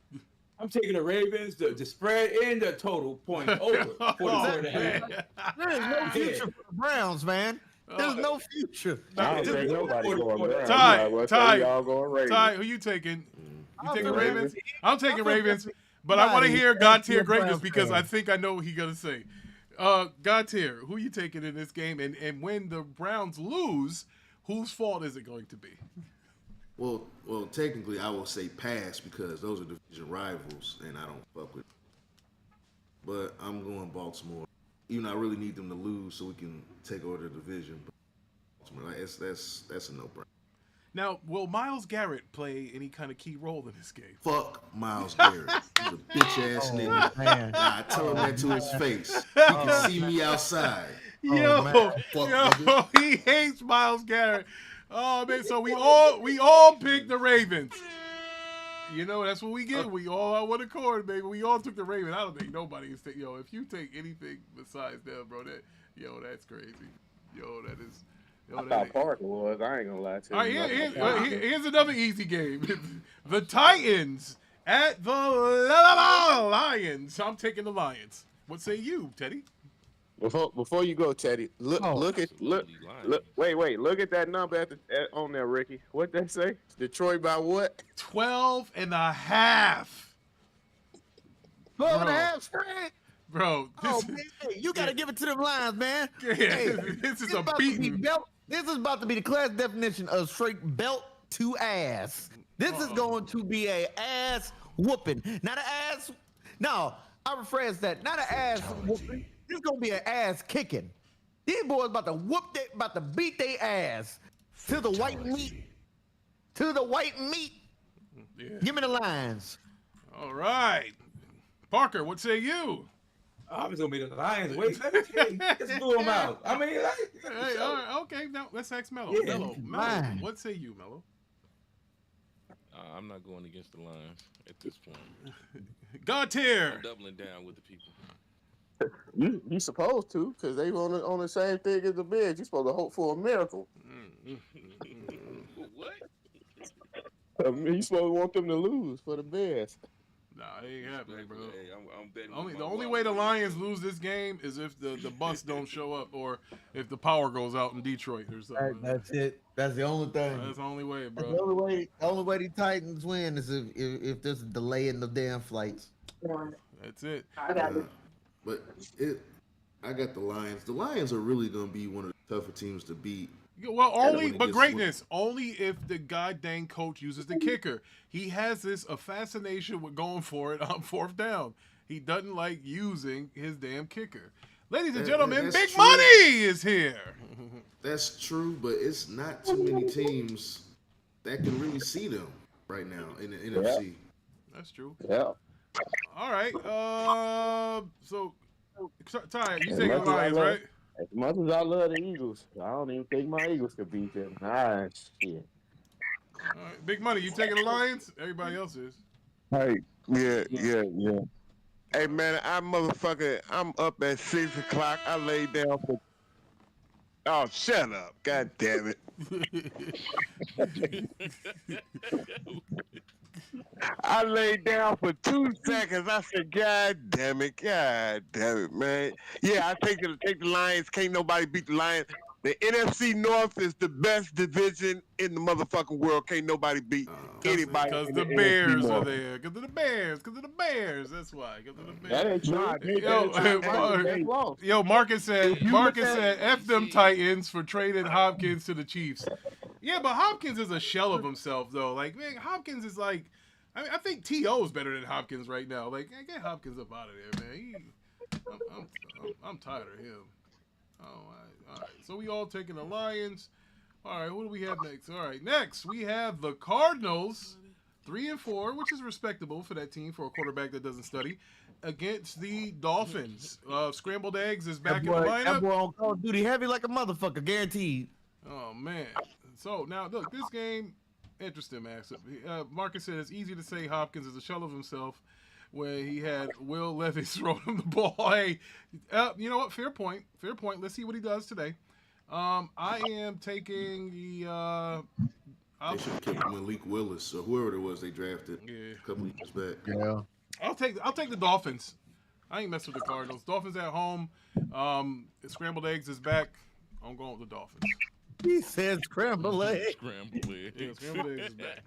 I'm taking the Ravens, the spread, and the total points over 44.5. There is no future for the Browns, man. There's no future. I don't think nobody going Browns. Ty, y'all going Ravens. Who you taking? You taking Ravens. Ravens? I'm taking Ravens, but Right. I want to hear God tier You're greatness Browns because fan. I think I know what he's gonna say. God tier, who you taking in this game? And when the Browns lose, whose fault is it going to be? Well, technically, I will say pass because those are division rivals, and I don't fuck with. But I'm going Baltimore. Even though I really need them to lose so we can take over the division. But Baltimore, that's a no-brainer. Now, will Myles Garrett play any kind of key role in this game? Fuck Myles Garrett. He's a bitch ass nigga. Man. I tell him that to his face. He can see me outside. Yo, Fuck he hates Myles Garrett. Oh man, so we all picked the Ravens. You know, that's what we get. We all on one accord, baby. We all took the Ravens. I don't think nobody is taking. If you take anything besides them, bro, that's crazy. That is. I thought Parker was. I ain't gonna lie to you. All right, here's another easy game. The Titans at the Lions. I'm taking the Lions. What say you, Teddy? Before you go, Teddy, look at that number on there, Ricky. What they say? Detroit by what? 12.5. 12.5 spread. Bro, Oh, man, you got to give it to them Lions, man. Hey, this is it's a about to be beating. This is about to be the class definition of straight belt to ass. This is going to be a ass whooping. Not an ass. No, I rephrase that. Not an ass whooping. This is going to be an ass kicking. These boys about to beat their ass to the white meat. To the white meat. Yeah. Give me the Lions. All right. Parker, what say you? I was gonna be the Lions. Wait, let's do them out. I mean, Hey, all right, okay, now let's ask Mello. Yeah. Mello, Fine. what say you, Mello? I'm not going against the Lions at this point. God tier. I'm doubling down with the people. You supposed to, because they on the same thing as the Bears. You supposed to hope for a miracle. What? You supposed to want them to lose for the Bears. Nah, it ain't happening, bro. Hey, I'm betting The only way the Lions lose this game is if the Bucs don't show up or if the power goes out in Detroit or something. That's it. That's the only thing. That's the only way, The bro. only way the Titans win is if there's a delay in the damn flights. That's it. But I got the Lions. The Lions are really going to be one of the tougher teams to beat. Well, when it gets greatness. Only if the goddamn coach uses the kicker. He has a fascination with going for it on fourth down. He doesn't like using his damn kicker. Ladies and gentlemen, that's Big true. Money is here. That's true, but it's not too many teams that can really see them right now in the NFC. That's true. Yeah. All right. So, Ty, you taking the Lions, right? As much as I love the Eagles, I don't even think my Eagles could beat them. Shit. All right. Big Money, you taking the Lions? Everybody else is. Hey, yeah. Hey, man, I'm up at 6 o'clock. I laid down for. Oh, shut up. God damn it. I laid down for 2 seconds. I said, God damn it, man. Yeah, I take the Lions. Can't nobody beat the Lions. The NFC North is the best division in the motherfucking world. Can't nobody beat anybody. Because in the NFC Bears are North. there. Because of the Bears. Because of the Bears. That's why. Because of the Bears. That ain't true. Nah, Marcus said, F them Shit. Titans for trading Hopkins to the Chiefs. Yeah, but Hopkins is a shell of himself, though. Like, man, Hopkins is like, I think T.O. is better than Hopkins right now. Like, get Hopkins up out of there, man. I'm tired of him. All right. So we all taking the Lions. All right, who do we have next? All right, next we have the Cardinals, 3-4, which is respectable for that team for a quarterback that doesn't study, against the Dolphins. Scrambled eggs is back in the lineup. That boy on Call of Duty heavy like a motherfucker, guaranteed. Oh man. So now look, this game, interesting, Max. Marcus said it's easy to say Hopkins is a shell of himself when he had Will Levis throw him the ball. Hey, you know what? Fair point. Let's see what he does today. I am taking the. They should have kept Malik Willis or whoever it was they drafted a couple years back. Yeah. I'll take the Dolphins. I ain't messing with the Cardinals. Dolphins at home. Scrambled eggs is back. I'm going with the Dolphins. He said scramble eggs. Scrambled eggs. Yeah, scrambled eggs is back.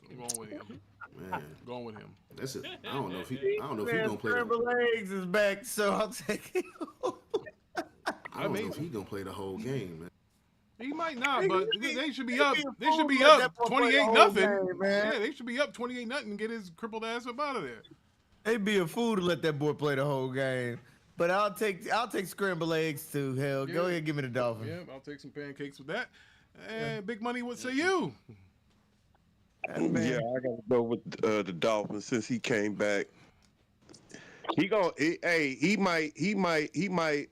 I'm going with him. Man, Going with him. that's it. I don't know if he's gonna play. Scramble eggs is back, so I'll take it. I don't know if he's gonna play the whole game, man. He might not, but they should be up. They should be Let that up boy play the 28-0. whole game, man. Yeah, they should be up 28-0 and get his crippled ass up out of there. They'd be a fool to let that boy play the whole game. But I'll take scrambled eggs too. Hell, go ahead, give me the Dolphins. Yeah, I'll take some pancakes with that. And Big Money, what say you? Yeah, I gotta go with the Dolphins since he came back. He might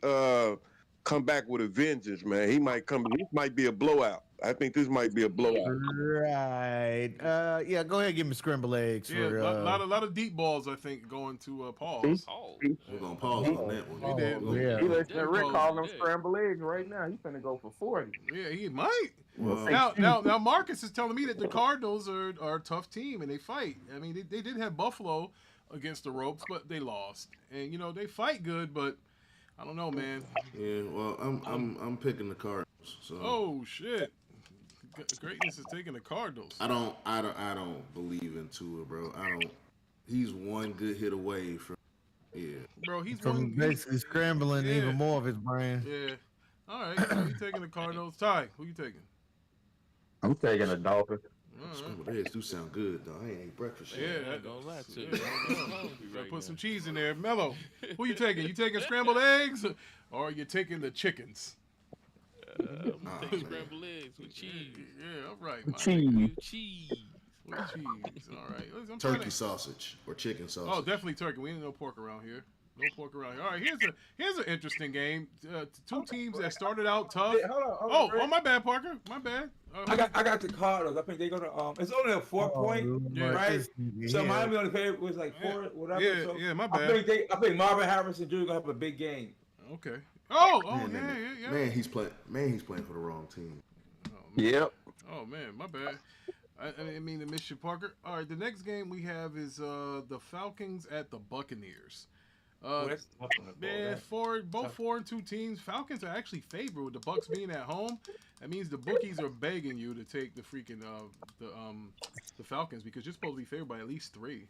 come back with a vengeance, man. This might be a blowout. I think this might be a blowout. Right. Yeah, go ahead, give me scrambled eggs. Yeah, for, a lot of deep balls, I think, going to Paul. Oh, We're gonna pause on that one. He did. Yeah. He listening to Rick Yeah. calling them scrambled eggs right now. He finna go for 40. Yeah, he might. Well, Now Marcus is telling me that the Cardinals are a tough team and they fight. I mean, they did have Buffalo against the ropes, but they lost. And they fight good, but I don't know, man. yeah. Well, I'm picking the Cardinals. So Oh shit! Greatness is taking the Cardinals. I don't believe in Tua, bro. He's one good hit away from. Yeah. Bro, he's From one. basically scrambling Yeah. even more of his brain. Yeah. All right, so you taking the Cardinals? Ty, who you taking? I'm taking a Dolphin. All right. Scrambled eggs do sound good though. I ain't ate breakfast yet. Yeah, I ain't gonna lie to you. Yeah, I'm hungry Gotta right put now. some cheese in there. Mello, who you taking? You taking scrambled eggs, or are you taking the chickens? I'm gonna take man. scrambled eggs with cheese. Yeah, all right. Mike. Cheese. With cheese. With cheese. All right. I'm trying Turkey to- sausage or chicken sausage. Oh, definitely turkey. We ain't no pork around here. No pork around here. All right, here's an interesting game. Two teams that started out tough. Hey, hold on, Rick. Oh, my bad, Parker. My bad. I got the Cardinals. I think they're gonna. It's only a 4-point, Yeah. right? So Miami on the favorite was like 4, whatever. Yeah, so yeah, my I bad. think Marvin Harrison Jr. gonna have a big game. Okay. Oh, Man, yeah. Man, he's playing for the wrong team. Yep. Oh man, my bad. I didn't mean to miss you, Parker. All right, the next game we have is the Falcons at the Buccaneers. That's tough on the ball, Man, right? both 4-2 teams. Falcons are actually favored with the Bucs being at home. That means the bookies are begging you to take the freaking the Falcons because you're supposed to be favored by at least 3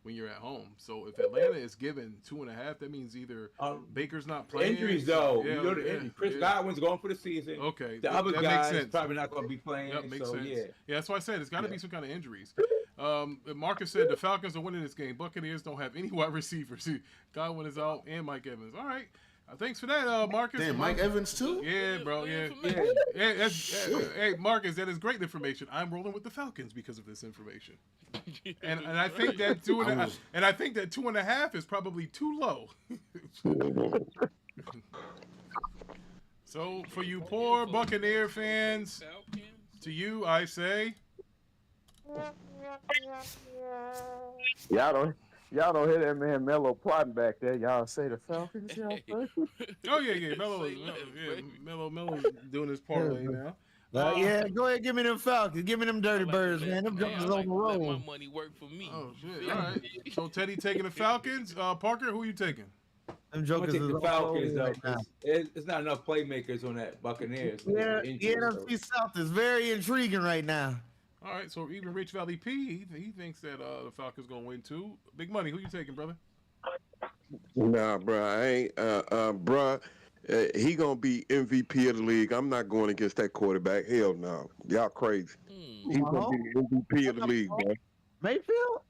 when you're at home. So if Atlanta is given 2.5, that means either Baker's not playing. Injuries though, Yeah, you know the yeah, injuries. Chris yeah. Godwin's going for the season. Okay, The other that makes guys sense. probably not going to be playing. Yep, makes so sense. yeah. Yeah, that's why I said it's got to be some kind of injuries. Marcus said the Falcons are winning this game. Buccaneers don't have any wide receivers. Godwin is out and Mike Evans. All right. Thanks for that, Marcus. Damn, Mike Evans too? Yeah, bro. Yeah. Hey, Marcus, that is great information. I'm rolling with the Falcons because of this information. And I think that 2.5 and I think that 2.5 is probably too low. So for you poor Buccaneer fans, to you I say, Y'all don't hear that man Mello plotting back there. Y'all say the Falcons. Y'all say? oh yeah, Melo's doing his parlay now. Yeah, go ahead, give me them Falcons. Give me them dirty birds, man. Them jokers on the Let my road. money work for me. Oh shit! All right. So Teddy taking the Falcons. Parker, who you taking? Them I'm jokers gonna is take the all Falcons over though, right now. 'cause it's not enough playmakers on that Buccaneers. With Yeah, the the injuries, so. NFC South is very intriguing right now. All right, so even Rich Valley P, he thinks that the Falcons gonna win too. Big money, who you taking, brother? Nah, bro, I ain't. Bro, he gonna be MVP of the league. I'm not going against that quarterback. Hell no, y'all crazy. He's gonna be the MVP of the league, bro. Mayfield?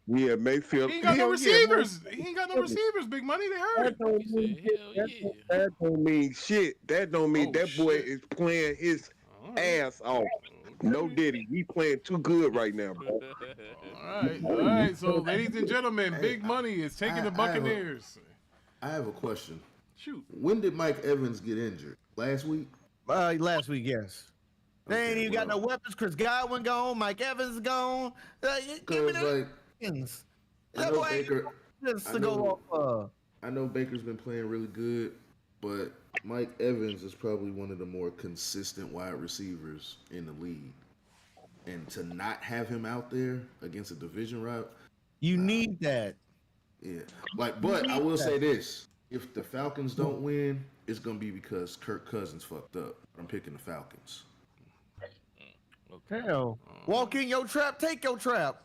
Yeah, Mayfield. He ain't got no Hell yeah, man. receivers. He ain't got no receivers. Big money, they hurt. That don't He mean said, shit. hell yeah. That don't mean shit. That don't mean Oh, that boy shit. is playing his All right. ass off. No diddy. He playing too good right now, bro. All right. So, ladies and gentlemen, Hey, Big Money is taking the Buccaneers. I have a question. Shoot. When did Mike Evans get injured? Last week? Last week, yes. They ain't Okay, even got no weapons. Chris Godwin gone. Mike Evans gone. Give me Because the like weapons. I That know boy ain't Baker. just I to go know- off. I know Baker's been playing really good, but Mike Evans is probably one of the more consistent wide receivers in the league. And to not have him out there against a division rival, You need that. yeah. Like, but I will say this: if the Falcons don't win, it's gonna be because Kirk Cousins fucked up. I'm picking the Falcons. Hell. Walk in your trap, take your trap.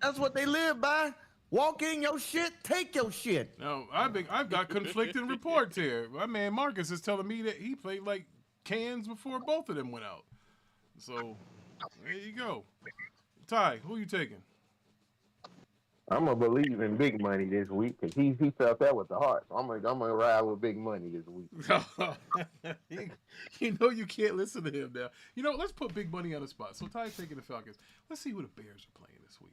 That's what they live by. Walk in your shit, take your shit. Now, I've got conflicting reports here. My man Marcus is telling me that he played like cans before both of them went out. So, there you go. Ty, who you taking? I'm gonna believe in Big Money this week because he felt that with the heart. So I'm gonna ride with Big Money this week. You know you can't listen to him now. You know, let's put Big Money on the spot. So Ty's taking the Falcons. Let's see who the Bears are playing this week.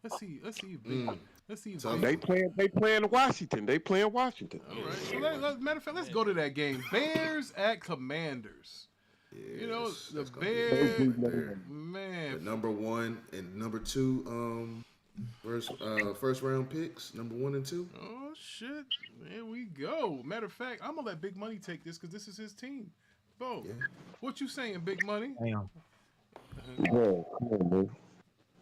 Let's see if Big Money. Let's see if So They playing Washington. They playing Washington. All right. So matter of fact, let's go to that game. Bears at Commanders. You know, Yes, the that's gonna be Bears, big right there. The man. number one and number two, first round picks, number 1 and 2. Oh shit! There we go. Matter of fact, I'm gonna let Big Money take this because this is his team. Bo, Yeah. what you saying, Big Money? Damn. Yeah, come on, man.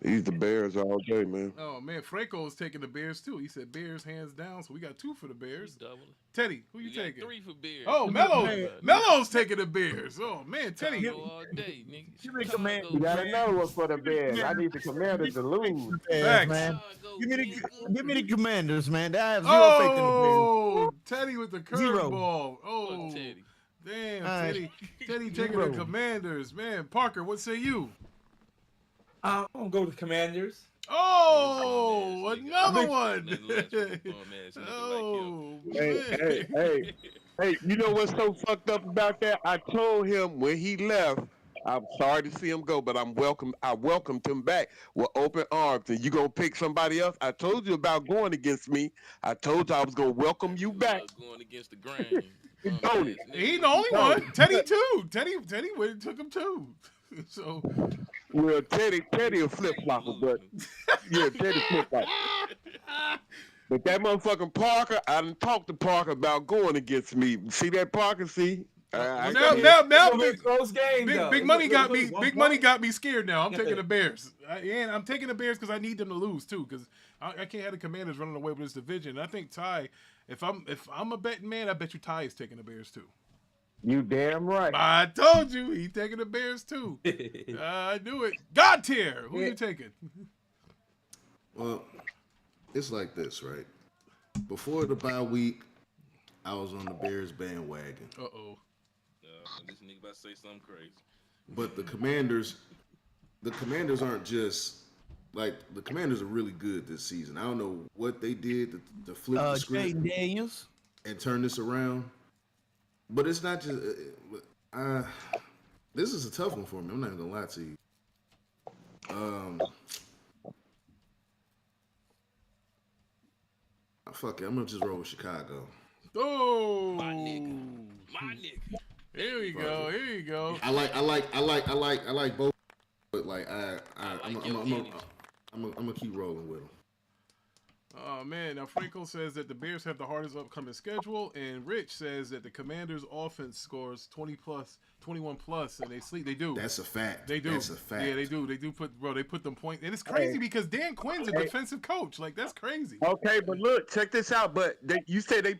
He's the Bears all day, man. Oh man, Franco is taking the Bears too. He said Bears hands down, so we got 2 for the Bears. Double. Teddy, who you You got taking? 3 for Bears. Oh, Melo's taking the Bears. Oh man, Teddy. Chicago all day, nigga. Give me Chicago, Command- You got man. another one for the Bears. I need the Commanders to lose. Facts. Man. Chicago, Give me nigga. give me the Commanders, man. I have zero faith in the Bears. Oh, Teddy with the Zero. curveball. Fuck Oh, Teddy. damn, All right. Teddy taking Zero. the Commanders. Man, Parker, what say you? I'm gonna go with the Commanders. Oh, Bum ass nigga. another one. Nothing less from a bum ass nigga Oh, Hey, hey, you know what's so fucked up about that? I told him when he left, I'm sorry to see him go, but I welcomed him back with open arms. And you gonna pick somebody else? I told you about going against me. I told you I was gonna welcome you back. Going against the grain. Bum Tony. ass nigga. He the only one. Teddy too. Teddy went and took him too. So Well, Teddy a flip flopper, but yeah, Teddy flip flopper. But that motherfucking Parker, I done talked to Parker about going against me. See that Parker? See? I now It's gonna be a Big, close game, though. Big Money It's got only me. one Big Money point. got me scared. Now I'm taking the Bears. And I'm taking the Bears because I need them to lose too. Because I can't have the Commanders running away with this division. And I think Ty, if I'm a betting man, I bet you Ty is taking the Bears too. You damn right. I told you he's taking the Bears too. I knew it. God tier. Who you taking? Well, it's like this, right? Before the bye week, I was on the Bears bandwagon. Uh-oh. This nigga about to say something crazy. But the Commanders aren't just like the Commanders are really good this season. I don't know what they did to flip the script Jaden Daniels. and turn this around. But it's not just. This is a tough one for me. I'm not even gonna lie to you. Fuck it. I'm gonna just roll with Chicago. Oh, My nigga. My nigga. Here we go. Here you go. I like both, but like I'm like your energy. gonna keep rolling with them. Oh man, now Franco says that the Bears have the hardest upcoming schedule, and Rich says that the Commanders' offense scores 21 plus, and they sleep. They do. That's a fact. They do. That's a fact. Yeah, they do. They do put them point, and it's crazy because Dan Quinn's a defensive coach. Like that's crazy. Okay, but look, check this out. But you say they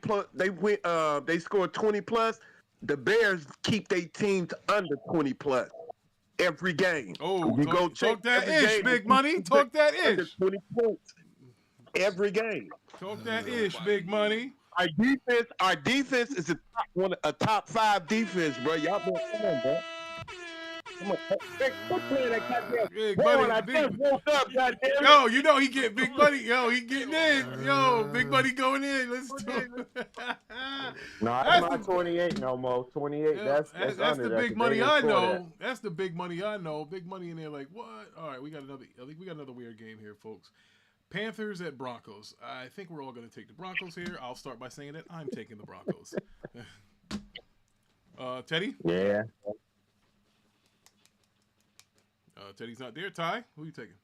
scored 20 plus. The Bears keep their teams under 20 plus every game. Oh, you talk that ish, big money. Talk that ish. 20 points every game. Talk that ish, big money. Our defense is a top 5 defense, bro. Y'all been come on, bro. Come on, quit playing that goddamn. Big Boy, money, I just woke up, goddamn. Yo, you know he get Big Buddy. Yo, he getting in. Yo, Big Buddy going in. Let's do it. No, that's not 28 no more. 28. That's the big money I know. That's the big money I know. Big money in there. Like what? All right, I think we got another weird game here, folks. Panthers at Broncos. I think we're all going to take the Broncos here. I'll start by saying that I'm taking the Broncos. Teddy? Yeah. Teddy's not there. Ty, who are you taking?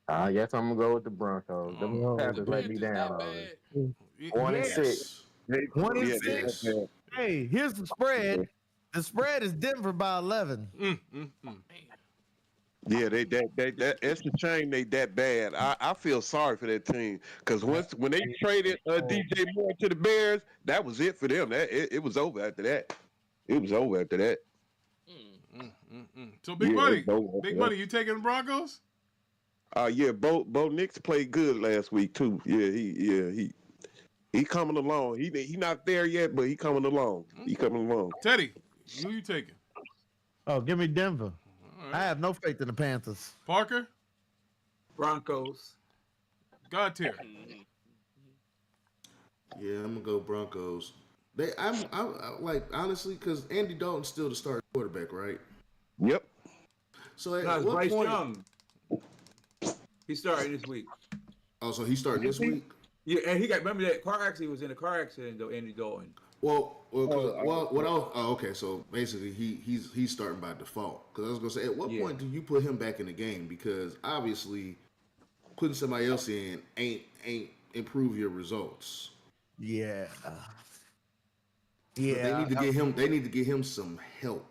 I guess I'm gonna go with the Broncos. The Panthers let me down already. 1-6. 1-6. Hey, here's the spread. The spread is Denver by 11. Yeah, it's a shame they that bad. I feel sorry for that team because when they traded DJ Moore to the Bears, that was it for them. It was over after that. It was over after that. So Big Money, you taking the Broncos? Yeah, Bo Nix played good last week too. Yeah, he coming along. He not there yet, but he coming along. He coming along. Teddy, who you taking? Oh, give me Denver. Right. I have no faith in the Panthers. Parker? Broncos. God tier. Yeah, I'm gonna go Broncos. I like honestly because Andy Dalton's still the starting quarterback, right? Yep. So at No, it's what Bryce point? Young. He started this week. Oh, so he's starting this week? Yeah, and he got remember that car accident. He was in a car accident though. Andy Dalton. Okay. So basically, he's starting by default. Because I was gonna say, at what point do you put him back in the game? Because obviously, putting somebody else in ain't improve your results. Yeah. They need to get him. They need to get him some help.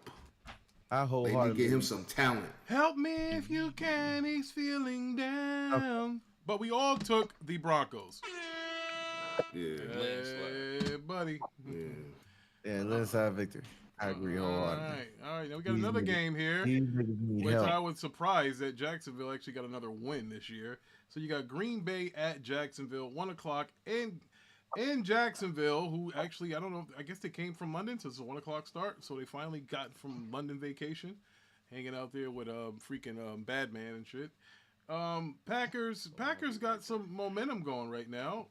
I They need to get him some talent. Help me if you can. He's feeling down. But we all took the Broncos. Yeah. Hey, buddy. Yeah, let's have victory. I agree wholeheartedly. All right. Now we got another game here, which I was surprised that Jacksonville actually got another win this year. So you got Green Bay at Jacksonville, 1:00, in Jacksonville, who actually, I don't know, I guess they came from London, so it's a 1:00 start. So they finally got from London vacation, hanging out there with freaking Badman and shit. Packers got some momentum going right now.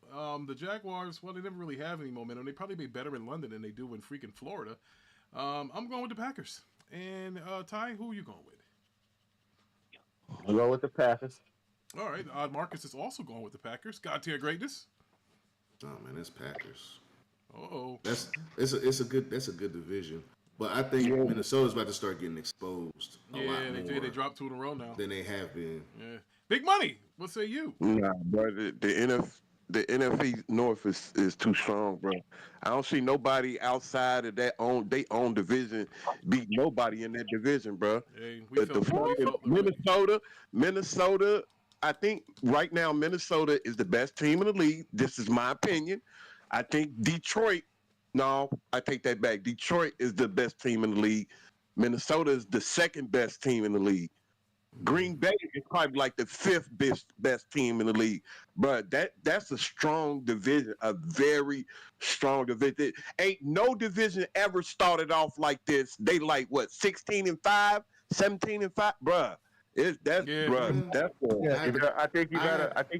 The Jaguars, well, they never really have any momentum. They probably be better in London than they do in freaking Florida. I'm going with the Packers. And Ty, who are you going with? I'll go with the Packers. All right, Marcus is also going with the Packers. God tier greatness. Oh man, that's Packers. Uh-oh. That's a good division. But I think Minnesota's about to start getting exposed a lot more. They dropped 2 in a row now. Than they have been. Yeah. Big money. What say you? Nah, bro. The NFC North is too strong, bro. I don't see nobody outside of they own division beat nobody in that division, bro. Hey, Minnesota. I think right now Minnesota is the best team in the league. This is my opinion. I think Detroit. No, I take that back. Detroit is the best team in the league. Minnesota is the second best team in the league. Green Bay is probably like the 5th best team in the league. But that's a strong division, a very strong division. Ain't no division ever started off like this. They like what, 16-5, 17-5, bruh. I think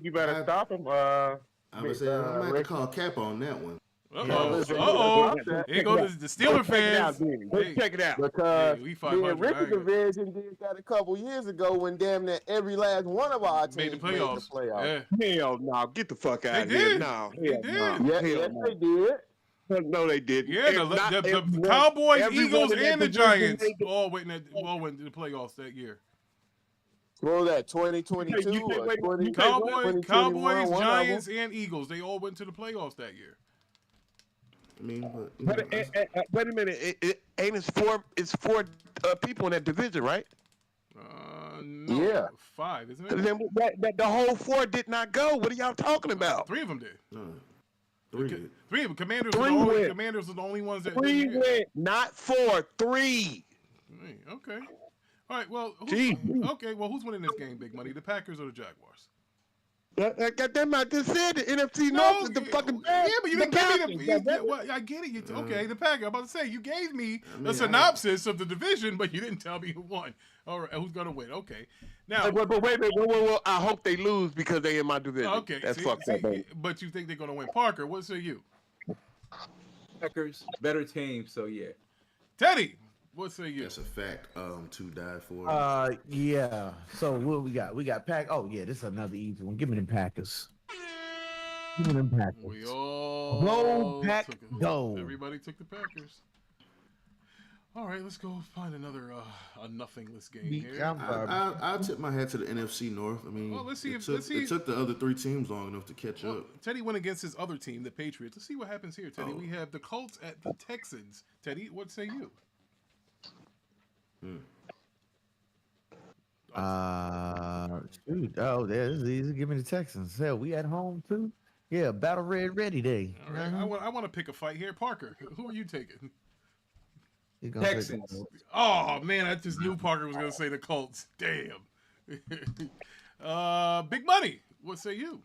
you better stop him. I would say I'm gonna have to call cap on that one. Here goes the Steeler fans. Check it out. Because the Ricky division did that a couple years ago when damn near every last one of our teams made the playoffs. Yeah. Hell no, get the fuck out of here. No, they did. Yes, they did. No, they didn't. Yeah, the Cowboys, Eagles, and the Giants all went in the playoffs that year. What was that, 2022 You say, or wait, 20, you say what? 2021? Cowboys, One of Giants, them. and Eagles. They all went to the playoffs that year. I mean, but you But know, wait a minute, ain't it's four people in that division, right? No, Yeah. 5, isn't it? Then the whole 4 did not go. What are y'all talking about? 3 of them did. no, 3. 3 of them. Commanders, Three were the only, went. Commanders were the only ones that 3 didn't. went, not 4, 3. Okay. All right. Well, Gee. okay. Well, who's winning this game, Big Money? The Packers or the Jaguars? Goddamn, I just said the NFC North is the fucking yeah, but you didn't give me the. Falcons. Well, I get it. Okay, the Packers. I'm about to say you gave me I mean, a synopsis of the division, but you didn't tell me who won. All right, who's gonna win? Okay, now. But wait a minute. Whoa. I hope they lose because they in my division. Okay, That's fucked up. Baby. But you think they're gonna win? Parker, what say you? Packers, better team, so yeah. Teddy, what say you? That's a fact. 2 died for. Yeah. So what we got? We got Pack. Oh yeah, this is another easy one. Give me them Packers. Give me them Packers. We all Go, Pack, took it. go. Everybody took the Packers. All right, let's go find another a nothingless game here. I'll tip my hat to the NFC North. I mean, Well, let's see it took the other 3 teams long enough to catch Well, up. Teddy went against his other team, the Patriots. Let's see what happens here, Teddy. We have the Colts at the Texans. Teddy, what say you? Shoot. Oh, there's easy. Give me the Texans. Hell, we at home too. Yeah, Battle Red ready day. All right, I want to pick a fight here. Parker, who are you taking? He's gonna take Texans. the- Oh man, I just knew Parker was gonna say the Colts. Damn. Big Money, what say you?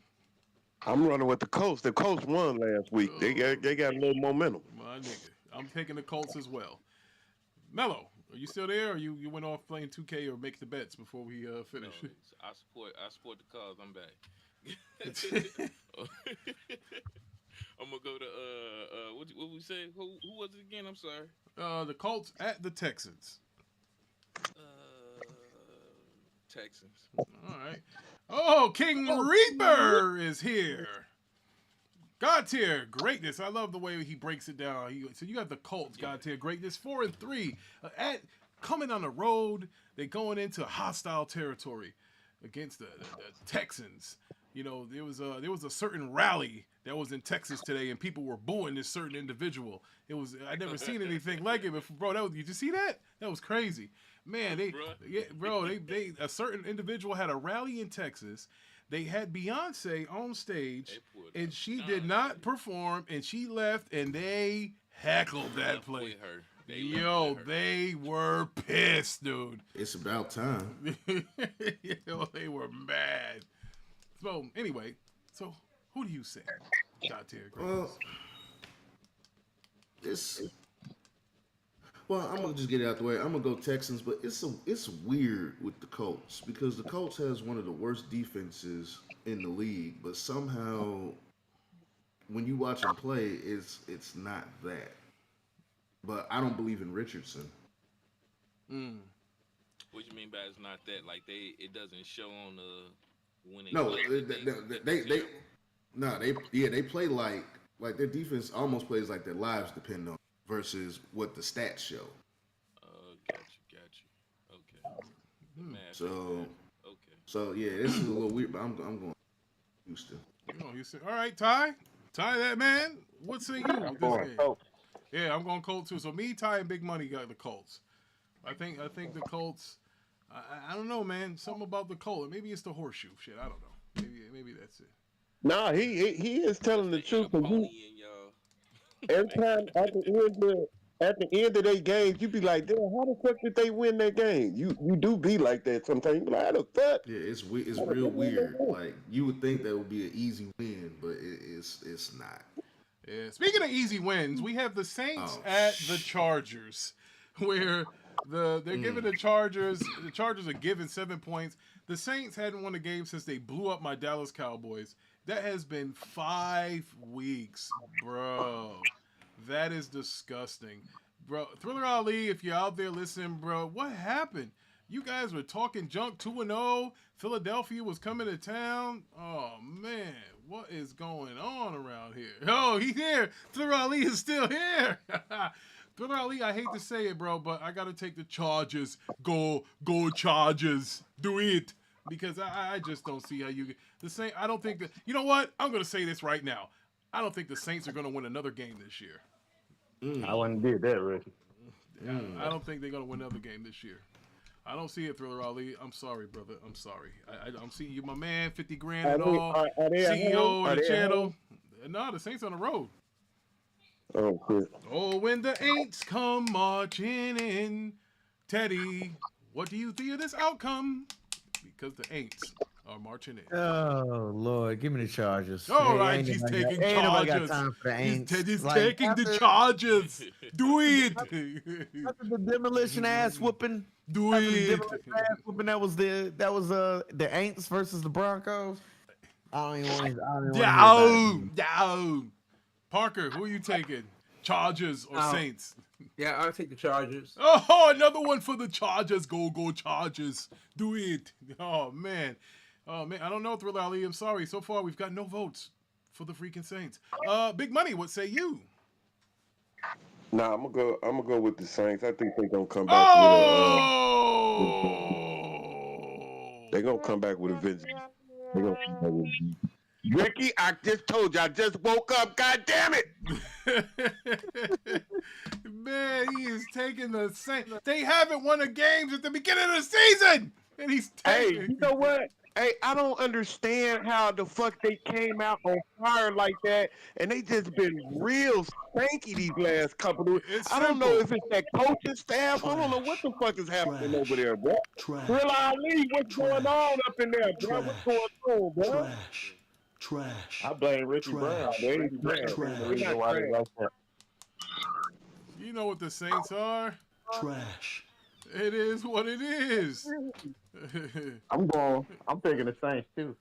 I'm running with the Colts. The Colts won last week. They got a little momentum. My nigga, I'm taking the Colts as well. Mello, are you still there, or you went off playing 2K or make the bets before we finish? No, I support the cause. I'm back. I'm gonna go to what we say? Who was it again? I'm sorry. The Colts at the Texans. Texans. All right. Oh, King Reaper is here. God tier greatness. I love the way he breaks it down. So you have the Colts, God tier greatness, 4-3. Coming on the road, they're going into hostile territory against the Texans. You know, there was a certain rally that was in Texas today, and people were booing this certain individual. I never seen anything like it before, bro. Did you see that? That was crazy, man. They a certain individual had a rally in Texas. They had Beyonce on stage, and she did not perform, and she left, and they heckled that place. They were pissed, dude. It's about time. They were mad. So anyway, who do you say? God tier greatness. I'm gonna just get it out the way. I'm gonna go Texans, but it's weird with the Colts because the Colts has one of the worst defenses in the league, but somehow when you watch them play, it's not that. But I don't believe in Richardson. What you mean by it's not that? Like it doesn't show on the when they No, play. they play like their defense almost plays like their lives depend on versus what the stats show. Got you. Okay. So yeah, this is a little weird, but I'm going Houston. Houston. All right, Ty, that man. What say you with this game? Yeah, I'm going Colts too. So me, Ty, and Big Money got the Colts. I think the Colts. I don't know, man. Something about the Colts. Maybe it's the horseshoe shit. I don't know. Maybe that's it. Nah, he is telling the truth. Every time at the end of their games, you be like, damn, how the fuck did they win that game? You do be like that sometimes. You be like, how the fuck? Yeah, it's real weird. Like you would think that would be an easy win, but it's not. Yeah. Speaking of easy wins, we have the Saints at the Chargers, where they're giving the Chargers are given 7 points. The Saints hadn't won a game since they blew up my Dallas Cowboys. That has been 5 weeks, bro. That is disgusting. Bro, Thriller Ali, if you're out there listening, bro, what happened? You guys were talking junk 2-0. Philadelphia was coming to town. Oh, man. What is going on around here? Oh, he's here. Thriller Ali is still here. Thriller Ali, I hate to say it, bro, but I got to take the Chargers. Go Chargers. Do it. because I just don't see how you the Saints. I don't think that. You know what? I'm going to say this right now. I don't think the Saints are going to win another game this year. I wouldn't did that, Ricky. I don't think they're going to win another game this year. I don't see it, Thriller Ali. I'm sorry, brother. I'm sorry. I'm seeing you, my man. 50 grand and all. Are they at CEO home? of the Are they at channel. home? No, the Saints on the road. Oh, shit. Oh, when the Aints come marching in, Teddy, what do you think of this outcome? Because the Aints are marching in. Oh Lord, give me the Chargers. All right, ain't he's nobody taking ain't nobody got charges. time for the Aints. He's Like, taking the charges. Do it. After the demolition ass whooping, Do after the it. demolition ass whooping, that was the Aints versus the Broncos. I don't even want to hear about it. Down. Parker, who are you taking? Chargers or Saints? Yeah, I'll take the Chargers. Oh, another one for the Chargers. Go Chargers. Do it. Oh, man. I don't know, Thriller Ali. I'm sorry. So far, we've got no votes for the freaking Saints. Big Money, what say you? Nah, I'm gonna go with the Saints. I think they're gonna come back they're gonna come back with a vengeance. They're gonna come back with a vengeance. Ricky, I just told you, I just woke up. God damn it! Man, he is taking the Saints. They haven't won a game at the beginning of the season, and he's taking. Hey, you know what? Hey, I don't understand how the fuck they came out on fire like that, and they just been real stanky these last couple of. I don't know if it's that coaching staff. I don't know what the fuck is happening over there, bro. Real Ali, what's going on up in there, bro? What's going on, bro? Trash. I blame Ricky Brown. You know what the Saints are? Trash. It is what it is. I'm taking the Saints too.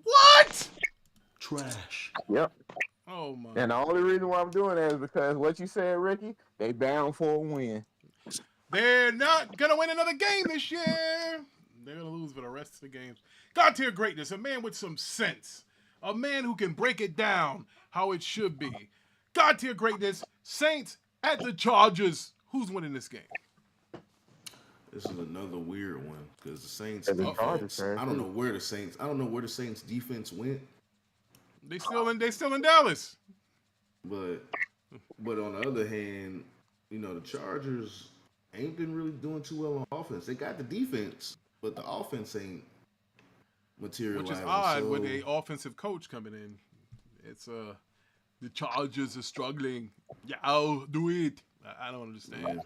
What? Trash. Yep. Oh my. And the only reason why I'm doing that is because what you said, Ricky, they bound for a win. They're not gonna win another game this year. They're gonna lose for the rest of the games. God tier greatness, a man with some sense. A man who can break it down how it should be. God tier greatness, Saints at the Chargers. Who's winning this game? This is another weird one because the Saints And the defense. Chargers, I don't know where the Saints defense went. They still in Dallas. But on the other hand, you know, the Chargers ain't been really doing too well on offense. They got the defense, but the offense ain't materializing. Which is odd with a offensive coach coming in. It's the Chargers are struggling. Yeah, I'll do it. I don't understand. Yeah.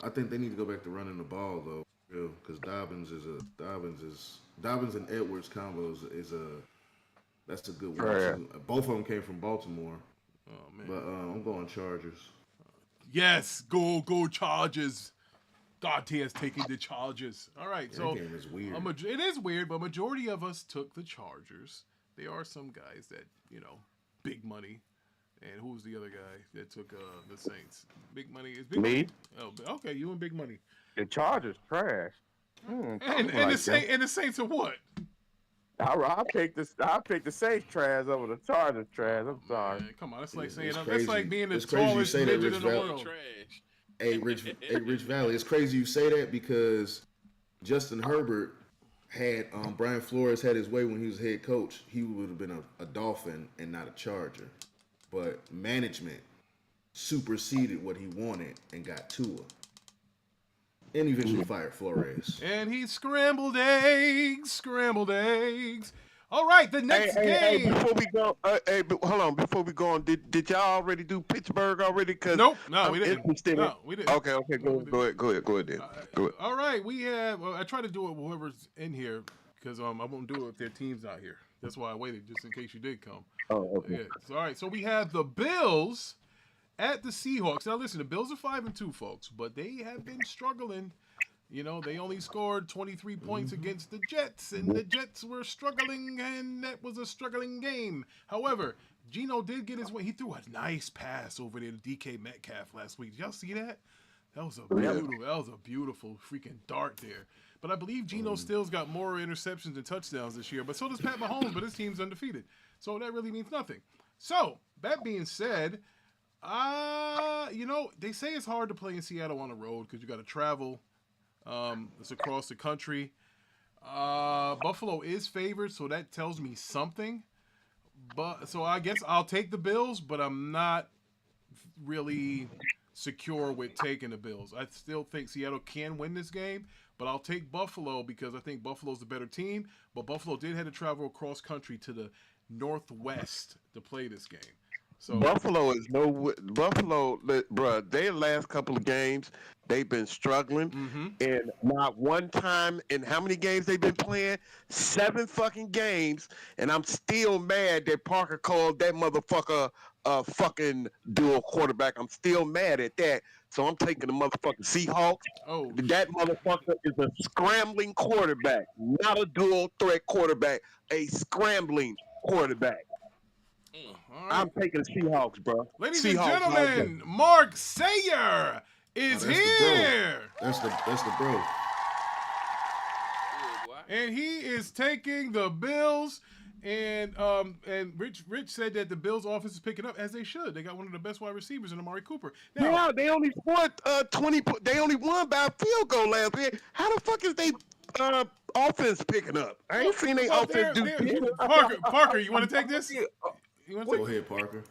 I think they need to go back to running the ball though, because Dobbins and Edwards combo is that's a good one. Yeah. Both of them came from Baltimore. Oh man. But I'm going Chargers. Yes, go Chargers. God has taken the Chargers. All right, so that game is weird. It is weird, but majority of us took the Chargers. There are some guys that, big money. And who was the other guy that took the Saints? Big money is big Me? money. Oh, okay, you and big money. The Chargers trash. And the Saints are what? I'll pick the Saints trash over the Chargers trash. I'm sorry. Man, come on, that's like It's that's crazy. like being the It's crazy you tallest say that, midget Rich in the Valley. world. Trash. Hey, Rich Valley. It's crazy you say that because Justin Herbert had Brian Flores had his way when he was head coach. He would have been a Dolphin and not a Charger. But management superseded what he wanted and got Tua. And eventually fired Flores. And he scrambled eggs. All right, the next game. Hey, before we go, hold on. Before we go on, did y'all already do Pittsburgh already? Nope, we didn't. We didn't. Okay, go ahead then. Go ahead. All right, we have. Well, I try to do it with whoever's in here because I won't do it if their team's not here. That's why I waited just in case you did come. Oh, okay. Yeah. So, all right, so we have the Bills at the Seahawks. Now, listen, the Bills are 5-2, folks, but they have been struggling. They only scored 23 points against the Jets, and the Jets were struggling, and that was a struggling game. However, Geno did get his way. He threw a nice pass over there to DK Metcalf last week. Did y'all see that? That was a beautiful freaking dart there. But I believe Geno still's got more interceptions and touchdowns this year, but so does Pat Mahomes, but his team's undefeated. So that really means nothing. So, that being said, they say it's hard to play in Seattle on the road because you got to travel. It's across the country. Buffalo is favored, so that tells me something. But so I guess I'll take the Bills, but I'm not really secure with taking the Bills. I still think Seattle can win this game, but I'll take Buffalo because I think Buffalo's the better team. But Buffalo did have to travel across country to the Northwest to play this game. So Buffalo is Buffalo, bruh. Their last couple of games, they've been struggling, and not one time in how many games they've been playing? 7 fucking games, and I'm still mad that Parker called that motherfucker a fucking dual quarterback. I'm still mad at that. So I'm taking the motherfucking Seahawks. Oh, that motherfucker is a scrambling quarterback, not a dual threat quarterback, a scrambling quarterback. Right. I'm taking Seahawks, bro. Ladies Seahawks, and gentlemen, Mark Sayer is here. That's the bro. And he is taking the Bills. And Rich said that the Bills offense is picking up as they should. They got one of the best wide receivers in Amari Cooper. Now, yeah, they only scored 20. They only won by a field goal last year. How the fuck is they offense picking up? I ain't seen they offense do shit. Parker, you want to take this? Go ahead, Parker.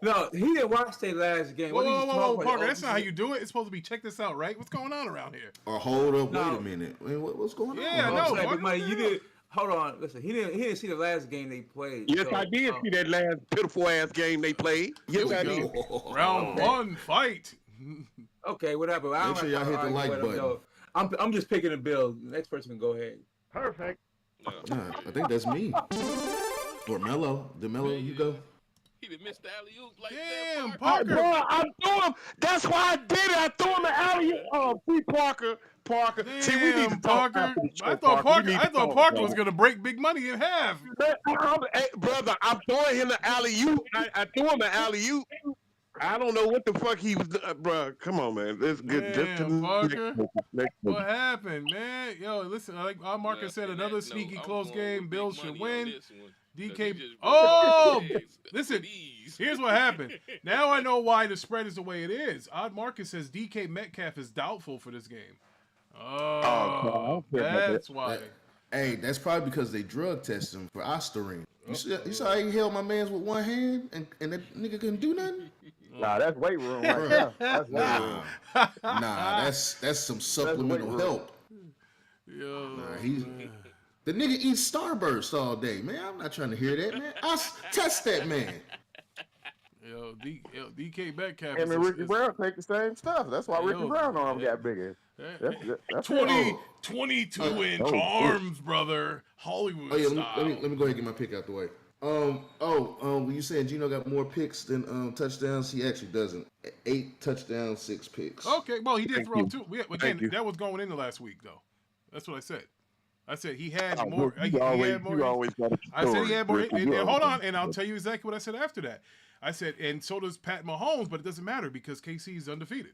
No, he didn't watch their last game. Whoa, Parker, that's not how you do it. It's supposed to be check this out, right? What's going on around here? Or hold up, wait a minute. What's going on? Yeah, no, Parker, you did. Hold on, listen. He didn't see the last game they played. Yes, I did see that last pitiful ass game they played. Yes, I did. Round 1, fight. Okay, whatever. Make sure y'all hit the like button. I'm just picking the Bills. The next person can go ahead. Perfect. Nah, I think that's me. Or Mello. DeMello, you go. He done missed the alley-oop like Damn, that. Parker. Bro, I threw him. That's why I did it. I threw him an alley-oop. Oh, free Parker. Damn, See, we need to talk Parker. after the show, I thought Parker was bro. gonna break big money in half. Hey, brother, I'm throwing him the alley-oop. I threw him an alley-oop. I don't know what the fuck he was doing, bro. Come on, man. Let's get Damn, Parker. next What happened, man? Yo, listen, like our Marcus said, another sneaky close game. Bills should win. DK. Oh, listen. Here's what happened. Now I know why the spread is the way it is. Odd Marcus says DK Metcalf is doubtful for this game. Oh, that's why. Hey, that's probably because they drug tested him for Ostarine. You saw how he held my man's with one hand and that nigga couldn't do nothing? Nah, that's weight room right there. That's weight room. Nah, that's some supplemental help. Yo, The nigga eats Starburst all day, man. I'm not trying to hear that, man. Test that man. Yo, DK Metcalf. And Ricky Brown take the same stuff. That's why Ricky Brown arm got bigger. That's 22-inch arms, brother. Hollywood style. Let me go ahead and get my pick out the way. When you saying Gino got more picks than touchdowns, he actually doesn't. 8 touchdowns, 6 picks. Okay, well he did throw 2. Again, that was going into last week though. That's what I said. I said he had more. You always got a I said he had more. Ricky, And hold on, and I'll tell you exactly what I said after that. I said, and so does Pat Mahomes, but it doesn't matter because KC is undefeated.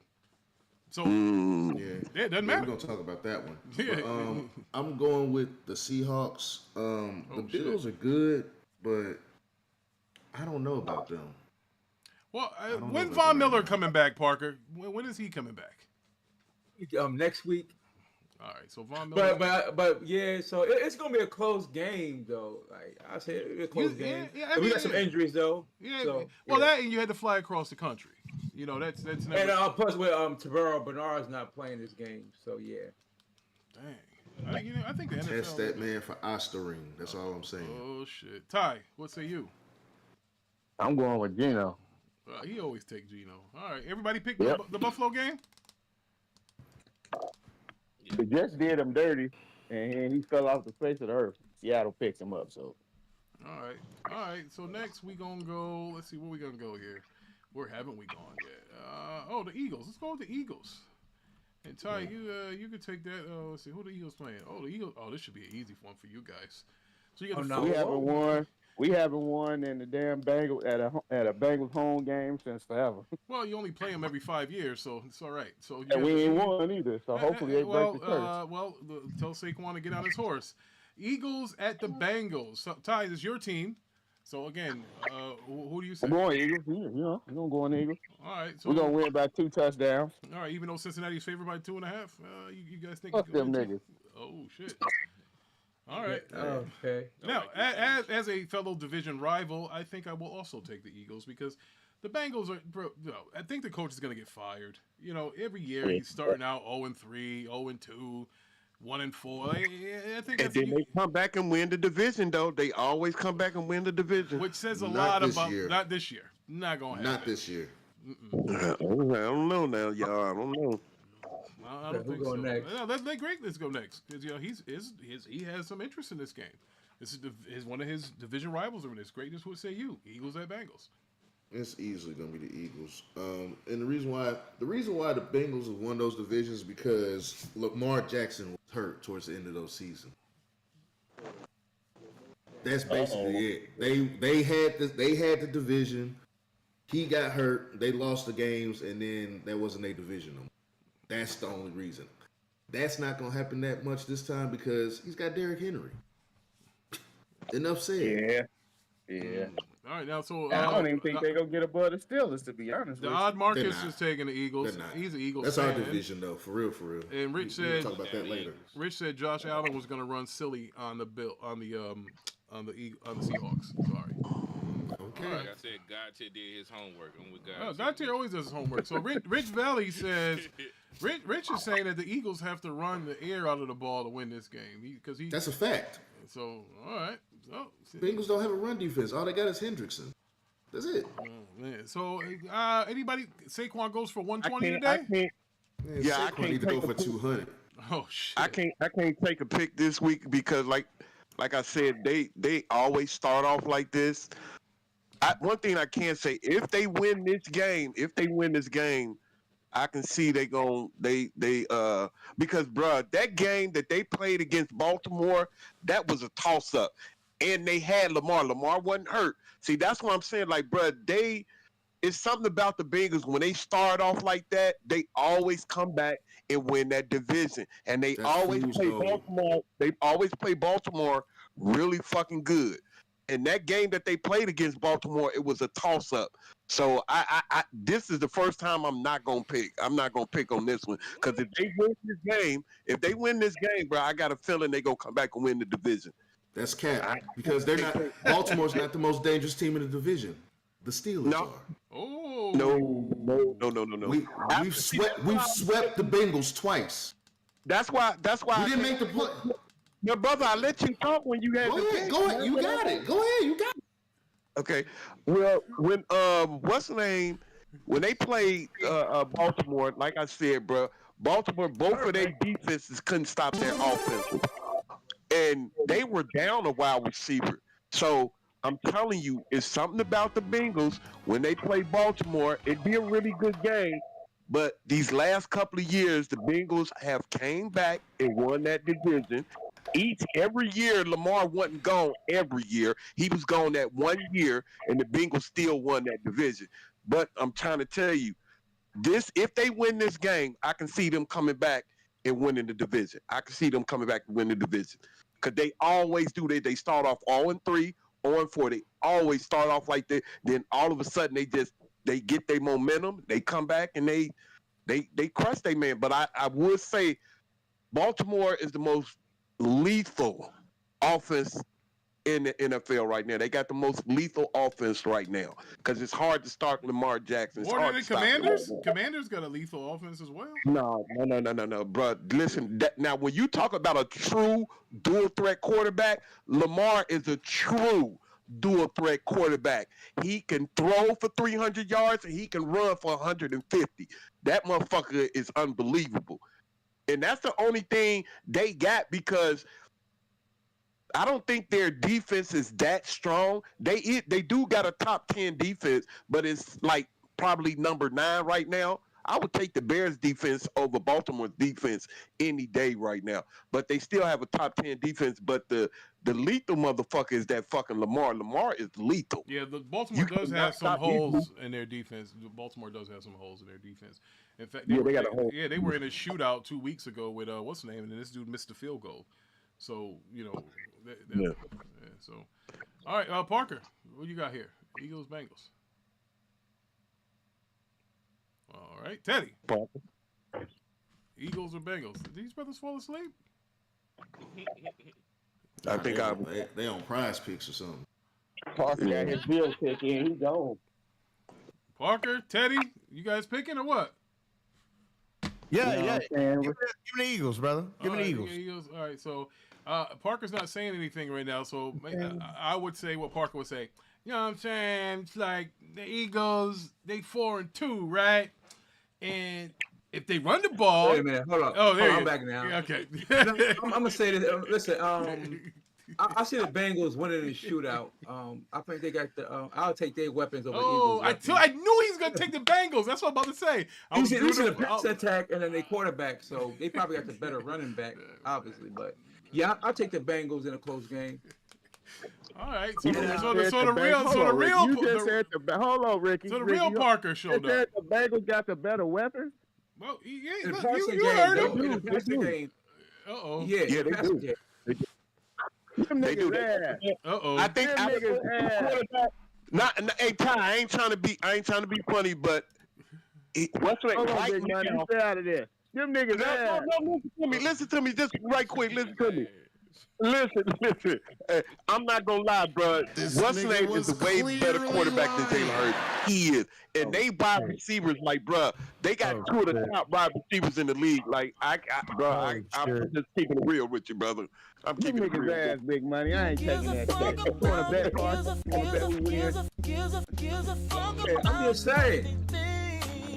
So it doesn't matter. We're gonna talk about that one. Yeah. But, I'm going with the Seahawks. The Bills are good, but I don't know about them. Well, when's Von Miller coming back, Parker? When is he coming back? Next week. All right, so Von Miller. But yeah, so it's gonna be a close game though. Like I said, it'll be a close game. Yeah, we got some injuries though. Yeah. So, that and you had to fly across the country. You know that's never. And plus with Tavaro Bernard's not playing this game, so yeah. Dang. I think the NFL. Test that man for Ostarine. That's all I'm saying. Oh shit, Ty, what say you? I'm going with Gino. He always take Gino. All right, everybody pick the Buffalo game. The Jets did him dirty, and he fell off the face of the earth. Seattle picked him up. So. All right. So next we gonna go. Let's see where we gonna go here. Where haven't we gone yet? The Eagles. Let's go with the Eagles. And Ty, you could take that. Let's see who the Eagles playing. Oh, the Eagles. Oh, this should be an easy one for you guys. So you got we haven't won. We haven't won in the damn Bengals at a Bengals home game since forever. Well, you only play them every 5 years, so it's all right. So and we ain't won either. So hopefully they break the curse. Tell Saquon to get on his horse. Eagles at the Bengals. So, Ty, this is your team. So again, who do you say? I'm going Eagles. We're gonna go on Eagles. All right. So we're gonna win by 2 touchdowns. All right. Even though Cincinnati's favored by 2.5, you guys think? Fuck them niggas. Oh shit. All right. Okay. Now, as a fellow division rival, I think I will also take the Eagles because the Bengals are. Bro, no, I think the coach is going to get fired. You know, every year he's starting out 0-3, 0-2, 1-4. I think And that's then they come back and win the division, though. They always come back and win the division. which says a Not lot this about year. not this year. Not going to happen. Not this year. I don't know now, y'all. I don't know. I don't Who think go so. next? No, let Greatness go next because you know he has some interest in this game. This is one of his division rivals over this. Greatness would say Eagles at Bengals. It's easily gonna be the Eagles. And the reason why the Bengals have won those divisions is because Lamar Jackson was hurt towards the end of those seasons. That's basically it. They had the division. He got hurt. They lost the games, and then that wasn't a division no more. That's the only reason. That's not gonna happen that much this time because he's got Derrick Henry. Enough said. Yeah. All right, now so I don't even think they're gonna get above the Steelers, to be honest. the with odd Marcus They're not. is taking the Eagles. They're not. He's an Eagles That's fan. our division, though. For real. And Rich We'll said talk about that later. Rich said Josh Allen was going to run silly on the Seahawks. Sorry. Okay. Like I said, God did his homework. I'm with God. Oh, Dante always does his homework. So Rich Valley says, Rich is saying that the Eagles have to run the air out of the ball to win this game because he. That's a fact. So all right. So, Bengals don't have a run defense. All they got is Hendrickson. That's it. oh, man. So anybody? Saquon goes for 120 I today. can't. Man, Yeah, I Saquon can't need to go take for a- 200. Oh shit. I can't take a pick this week because like I said, they always start off like this. One thing I can say, if they win this game, I can see because bruh, that game that they played against Baltimore, that was a toss up. And they had Lamar. Lamar wasn't hurt. See, that's what I'm saying. Like, bruh, it's something about the Bengals when they start off like that, they always come back and win that division. And they That's always fool's play gold. Baltimore. They always play Baltimore really fucking good. And that game that they played against Baltimore, it was a toss up. So I this is the first time I'm not gonna pick. I'm not gonna pick on this one because if they win this game, bro, I got a feeling they gonna come back and win the division. That's cap because they're not. Baltimore's not the most dangerous team in the division. The Steelers No. are. Oh No. We've swept the Bengals twice. That's why. We didn't make the play. Your brother, I let you talk when you had Go the ahead. pick. Go ahead. You got it. Go ahead. You got it. Okay. Well, when what's the name? When they played Baltimore, like I said, bro, Baltimore, both of their defenses couldn't stop their offense, and they were down a wide receiver. So I'm telling you, it's something about the Bengals when they play Baltimore. It'd be a really good game. But these last couple of years, the Bengals have came back and won that division. Every year, Lamar wasn't gone every year. He was gone that 1 year, and the Bengals still won that division. But I'm trying to tell you, if they win this game, I can see them coming back and winning the division. I can see them coming back and win the division. Because they always do. They start off 0-3, 0-4. They always start off like that. Then all of a sudden, they get their momentum. They come back and they crush their man. But I would say Baltimore is the most lethal offense in the NFL right now. They got the most lethal offense right now because it's hard to start Lamar Jackson. It's More hard than to the stop him. Commanders? Commanders got a lethal offense as well. No, bro. Listen, now when you talk about a true dual threat quarterback, Lamar is a true dual threat quarterback. He can throw for 300 yards and he can run for 150. That motherfucker is unbelievable. And that's the only thing they got because I don't think their defense is that strong. They do got a top 10 defense, but it's like probably number 9 right now. I would take the Bears defense over Baltimore's defense any day right now. But they still have a top 10 defense. But the lethal motherfucker is that fucking Lamar. Lamar is lethal. Yeah, the Baltimore does have some holes in their defense. Baltimore does have some holes in their defense. In fact, they were in a shootout 2 weeks ago with what's the name, and this dude missed the field goal. So yeah. So, all right, Parker, what you got here? Eagles, Bengals. All right, Teddy. Eagles or Bengals? Did these brothers fall asleep? I think they on Prize Picks or something. Parker got his bill pick in. He's gone. Parker, Teddy, you guys picking or what? Yeah. Give me the Eagles, brother. Give me the Eagles. All right, so Parker's not saying anything right now, so I would say what Parker would say. You know what I'm saying? It's like the Eagles, they 4-2, right? And if they run the ball, Wait a minute, hold on. Oh, there I'm back now. Yeah, okay. I'm gonna say this. Listen, I see the Bengals winning the shootout. I think they got the. I'll take their weapons over the Eagles. I knew he was gonna take the Bengals. That's what I'm about to say. You see the pass attack and then they quarterback, so they probably got the better running back, obviously. But yeah, I'll take the Bengals in a close game. All right, so the real. You just said hold on, Ricky. So the real Parker showed up. The Bengals got the better weapons. Well, you heard him. In the passing game. Uh-oh. Yeah, they do. They do. Uh-oh. I think quarterback. Hey Ty, I ain't trying to be funny, but what's right? Hold on, big money. Stay out of there. Them niggas ass. No, listen to me, just right quick. Listen to me. Listen. I'm not gonna lie, bro. What's name is a way better quarterback than Jalen Hurts. He is, and they wide receivers like, bro. They got two of the top wide receivers in the league. Like, I'm just keeping it real with you, brother. I'm keeping it real. Ass, big money. I ain't taking that shit. You want to bet, Parker? You want to bet we win? I'm just saying.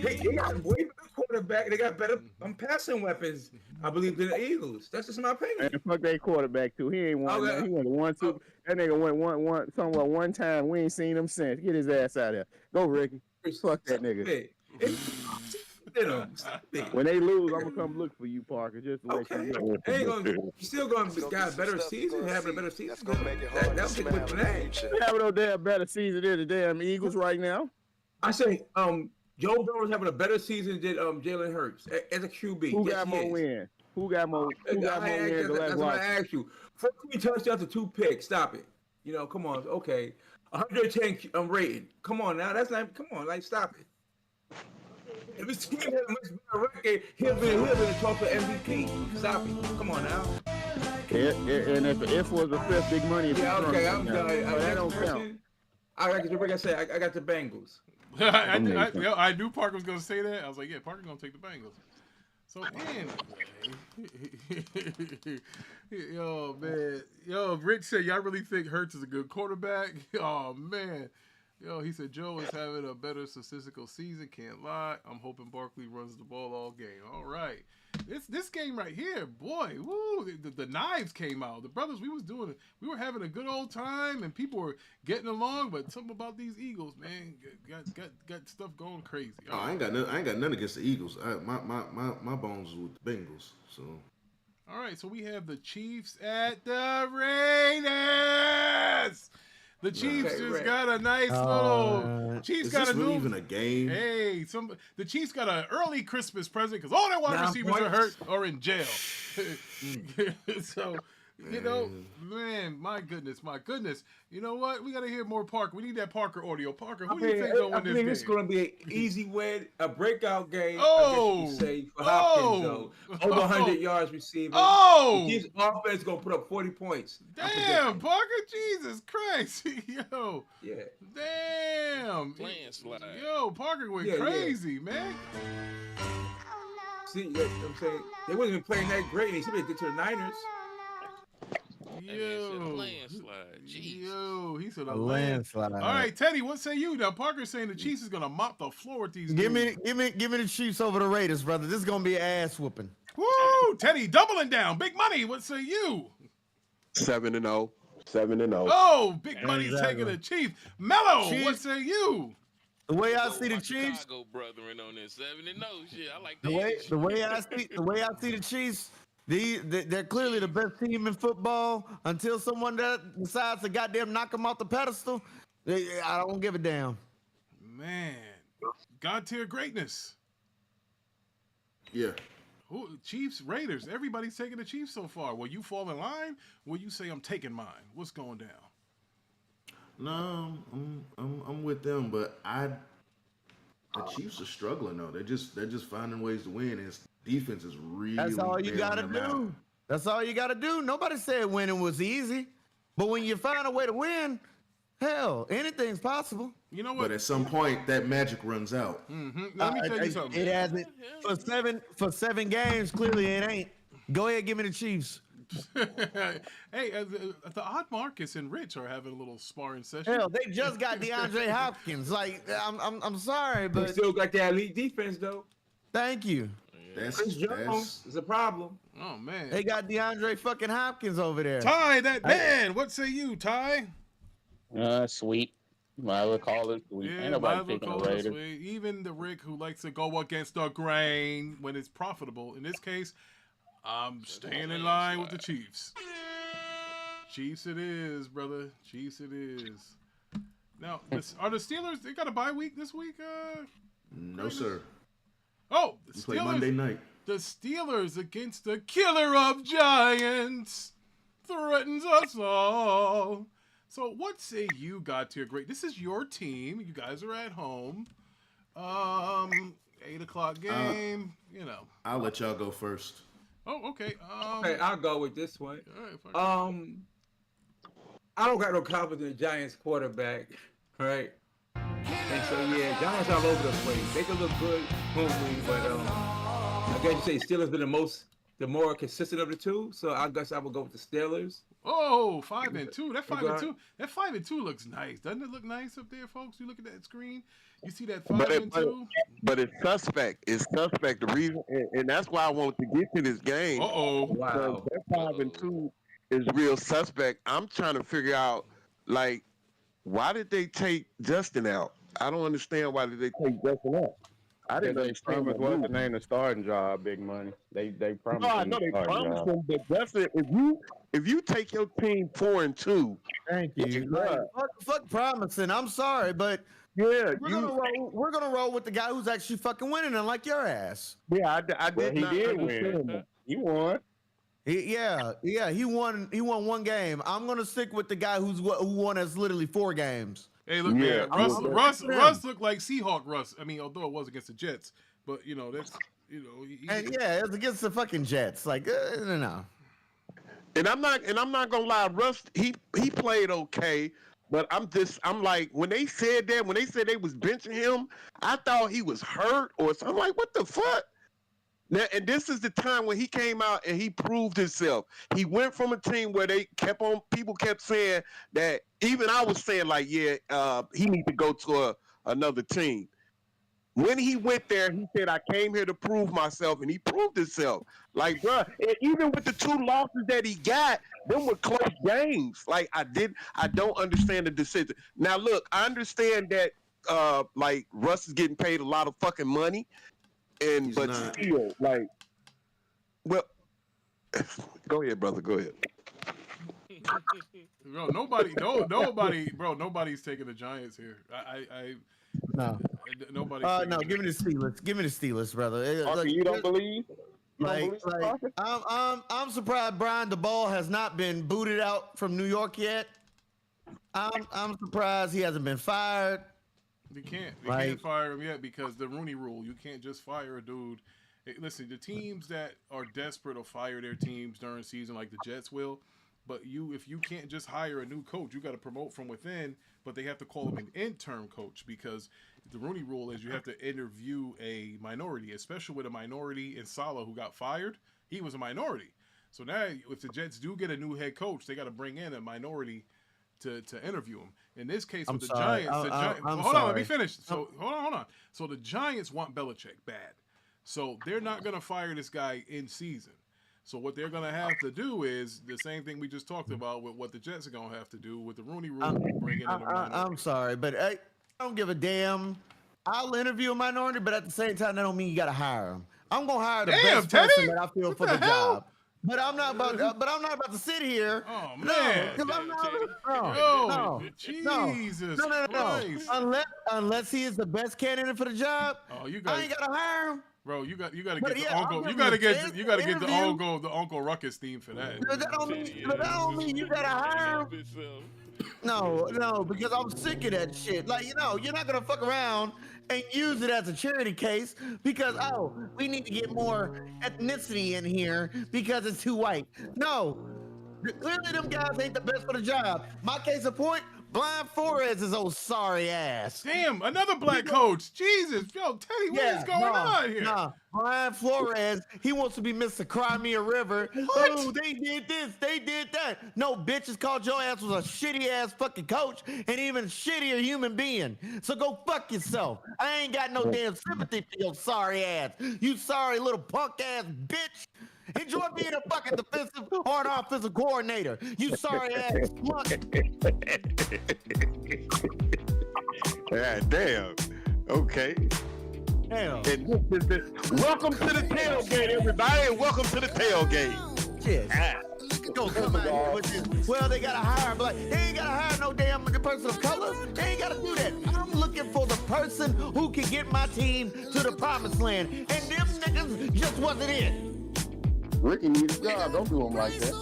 They got way better quarterback. They got better passing weapons, I believe, than the Eagles. That's just my opinion. And fuck their quarterback too. He ain't won. He went 1-2. That nigga went one time. We ain't seen him since. Get his ass out of there. Go, Ricky. Fuck that nigga. When they lose, I'm gonna come look for you, Parker. Just to let you know. You still gonna got a better season, having a better season. That was a good name. Having no damn better season than the damn Eagles right now. I say, Joe Burrow's having a better season than Jalen Hurts as a QB. Who got more wins? Who got more wins? That's what I asked you. 14 touchdowns to 2 picks. Stop it. Come on. Okay. 110 rating. Come on now. That's not. Come on. Like, stop it. If his team had a much better record, he'll be talk for MVP. Stop it. Come on now. And if was a fifth, big money. Yeah. Okay. I'm done. That don't count. Like I said, I got the Bengals. I knew Parker was gonna say that. I was like, yeah, Parker's gonna take the Bengals. So anyway, Rich said, y'all really think Hurts is a good quarterback? Oh man, he said Joe is having a better statistical season. Can't lie. I'm hoping Barkley runs the ball all game. All right, this game right here, boy, woo! The knives came out. The brothers, we were having a good old time, and people were getting along. But something about these Eagles, man, got stuff going crazy. Oh, I ain't got nothing against the Eagles. My bones with the Bengals. So. All right, so we have the Chiefs at the Raiders. The Chiefs got a nice little. Chiefs got a new. Even a game. Hey, the Chiefs got an early Christmas present because all their wide receivers are hurt or in jail. So, man, my goodness. You know what? We got to hear more Parker. We need that Parker audio. Parker, who do you think going to win this game? I think it's going to be an easy win, a breakout game. Oh, I guess you say for Hopkins, though. Over 100 yards receiving. Oh, the Chiefs offense going to put up 40 points. Damn, Parker, Jesus Christ, yo. Yeah. Damn. Landslide. Yo, Parker went crazy, man. See, I'm saying they wasn't even playing that great. They should have get to the Niners. Yo, he said a landslide. All right, Teddy, what say you? Now Parker's saying the Chiefs is gonna mop the floor with these. Give me the Chiefs over the Raiders, brother. This is gonna be an ass whooping. Woo, Teddy doubling down. Big money. What say you? 7-0. 7-0. Oh, big money's taking the Chiefs. Mello, what say you? The way I see the Chiefs, Chicago brethren on this 7-0 shit. I like the way I see the Chiefs. They're clearly the best team in football until someone that decides to goddamn knock them off the pedestal. I don't give a damn. Man, God tier greatness. Yeah. Chiefs, Raiders. Everybody's taking the Chiefs so far. Will you fall in line? Will you say I'm taking mine? What's going down? No, I'm with them, but the Chiefs are struggling though. They're just finding ways to win. And defense is really. That's all you gotta do. That's all you got to do. Nobody said winning was easy, but when you find a way to win, hell, anything's possible. You know what? But at some point, that magic runs out. Let me tell you something. It hasn't for seven games. Clearly, it ain't. Go ahead, give me the Chiefs. Hey, the odd Marcus and Rich are having a little sparring session. Hell, they just got DeAndre Hopkins. Like, I'm sorry, They but still got that elite defense though. thank you. Chris Jones is a problem. Oh man, They got DeAndre fucking Hopkins over there. Ty, that man. What say you, Ty? Sweet. I would call it sweet. Ain't nobody picking the Raiders. Even the Rick who likes to go against the grain when it's profitable. In this case, I'm staying in line with the Chiefs. Chiefs it is, brother. Chiefs it is. Now, are the Steelers, they got a bye week this week? No, sir. Oh, the We play Steelers. Monday night. The Steelers against the killer of giants threatens us all. So what say you, God tier great? This is your team. You guys are at home. 8 o'clock game. I'll let y'all go first. Oh, okay. Okay, I'll go with this one. All right, I don't got no confidence in the Giants quarterback, right? And so yeah, Giants all over the place. They can look good, but I guess you say Steelers been the more consistent of the two. So I guess I would go with the Steelers. Oh, 5-2. That 5-2. That 5-2 looks nice. Doesn't it look nice up there, folks? You look at that screen. You see that 5-2. But it's suspect. It's suspect. The reason, and that's why I want to get to this game. Wow. That 5-2 is real suspect. I'm trying to figure out, like, why did they take Justin out? I don't understand why did they take Justin out. I didn't They promised what's the name the starting job, big money. They promised. No, I know they promised him, but Justin, if you take your team 4-2, Thank you. Like, Fuck promising. I'm sorry, but yeah, we're gonna roll with the guy who's actually fucking winning, unlike your ass. yeah, I did. He not did understand win. that. He won. He won. He won one game. I'm gonna stick with the guy who won as literally 4 games. Hey, look, Yeah, man. Russ looked like Seahawk Russ. I mean, although it was against the Jets, but that's And yeah, it's against the fucking Jets. Like, no. And I'm not gonna lie, Russ, he played okay, but I'm like, when they said they was benching him, I thought he was hurt or something. I'm like, what the fuck? Now, and this is the time when he came out and he proved himself. He went from a team where people kept saying that, even I was saying like, he needs to go to another team. When he went there, he said, I came here to prove myself, and he proved himself. Like, bro, even with the 2 losses that he got, them were close games. Like, I don't understand the decision. Now, look, I understand that, like, Russ is getting paid a lot of fucking money, but still, like, well, go ahead, brother, go ahead. Bro, nobody's taking the Giants here. No. Nobody. No, give me the Steelers. Give me the Steelers, brother. You don't believe? I'm surprised Brian DeBall has not been booted out from New York yet. I'm surprised he hasn't been fired. They can't fire him yet because the Rooney Rule. You can't just fire a dude. Hey, listen, the teams that are desperate will fire their teams during season, like the Jets will. But if you can't just hire a new coach, you got to promote from within. But they have to call him an interim coach because the Rooney Rule is you have to interview a minority, especially with a minority in Salah who got fired. He was a minority. So now if the Jets do get a new head coach, they got to bring in a minority to interview him. In this case, with the Giants, hold on, let me finish. So hold on. So the Giants want Belichick bad. So they're not going to fire this guy in season. So what they're going to have to do is the same thing we just talked about with what the Jets are going to have to do with the Rooney Rule. I'm sorry, but I don't give a damn. I'll interview a minority, but at the same time, that don't mean you got to hire him. I'm going to hire the best person that I feel for the job. But I'm not about. But I'm not about to sit here. Oh man! No, Jesus! No. Unless he is the best candidate for the job, I ain't gotta hire him. Bro, you got to get the uncle. You got to get the Uncle Ruckus theme for that. But that don't mean you gotta hire him. No, because I'm sick of that shit. Like, you're not gonna fuck around and use it as a charity case because we need to get more ethnicity in here because it's too white. No, clearly them guys ain't the best for the job. My case in point, Blind Flores is old sorry ass. Damn, another black coach. Jesus, yo, Teddy, what is going on here? Brian Flores, he wants to be Mr. Crimea River. What? Oh, they did this, they did that. No, bitch, it's called your ass was a shitty ass fucking coach and even shittier human being. So go fuck yourself. I ain't got no damn sympathy for your sorry ass. You sorry little punk ass bitch. Enjoy being a fucking defensive or an offensive coordinator. You sorry ass punk. Damn. Okay. Damn. And welcome to the tailgate, everybody. And welcome to the tailgate. Yes. Go come out here with this. Well, they gotta hire black. They ain't gotta hire no damn person of color. They ain't gotta do that. I'm looking for the person who can get my team to the promised land. And them niggas just wasn't it. Ricky needs a job. Don't do him like that.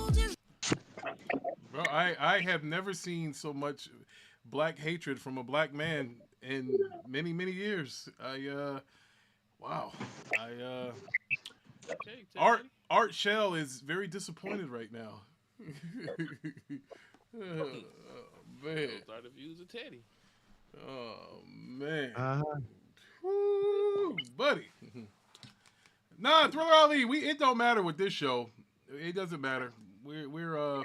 Bro, I have never seen so much black hatred from a black man in many, many years. Wow. Art Shell is very disappointed right now. Oh, man. Start the views of Teddy. Oh, man. Uh-huh. Buddy. Nah, Thriller Ali, it don't matter with this show. It doesn't matter. We're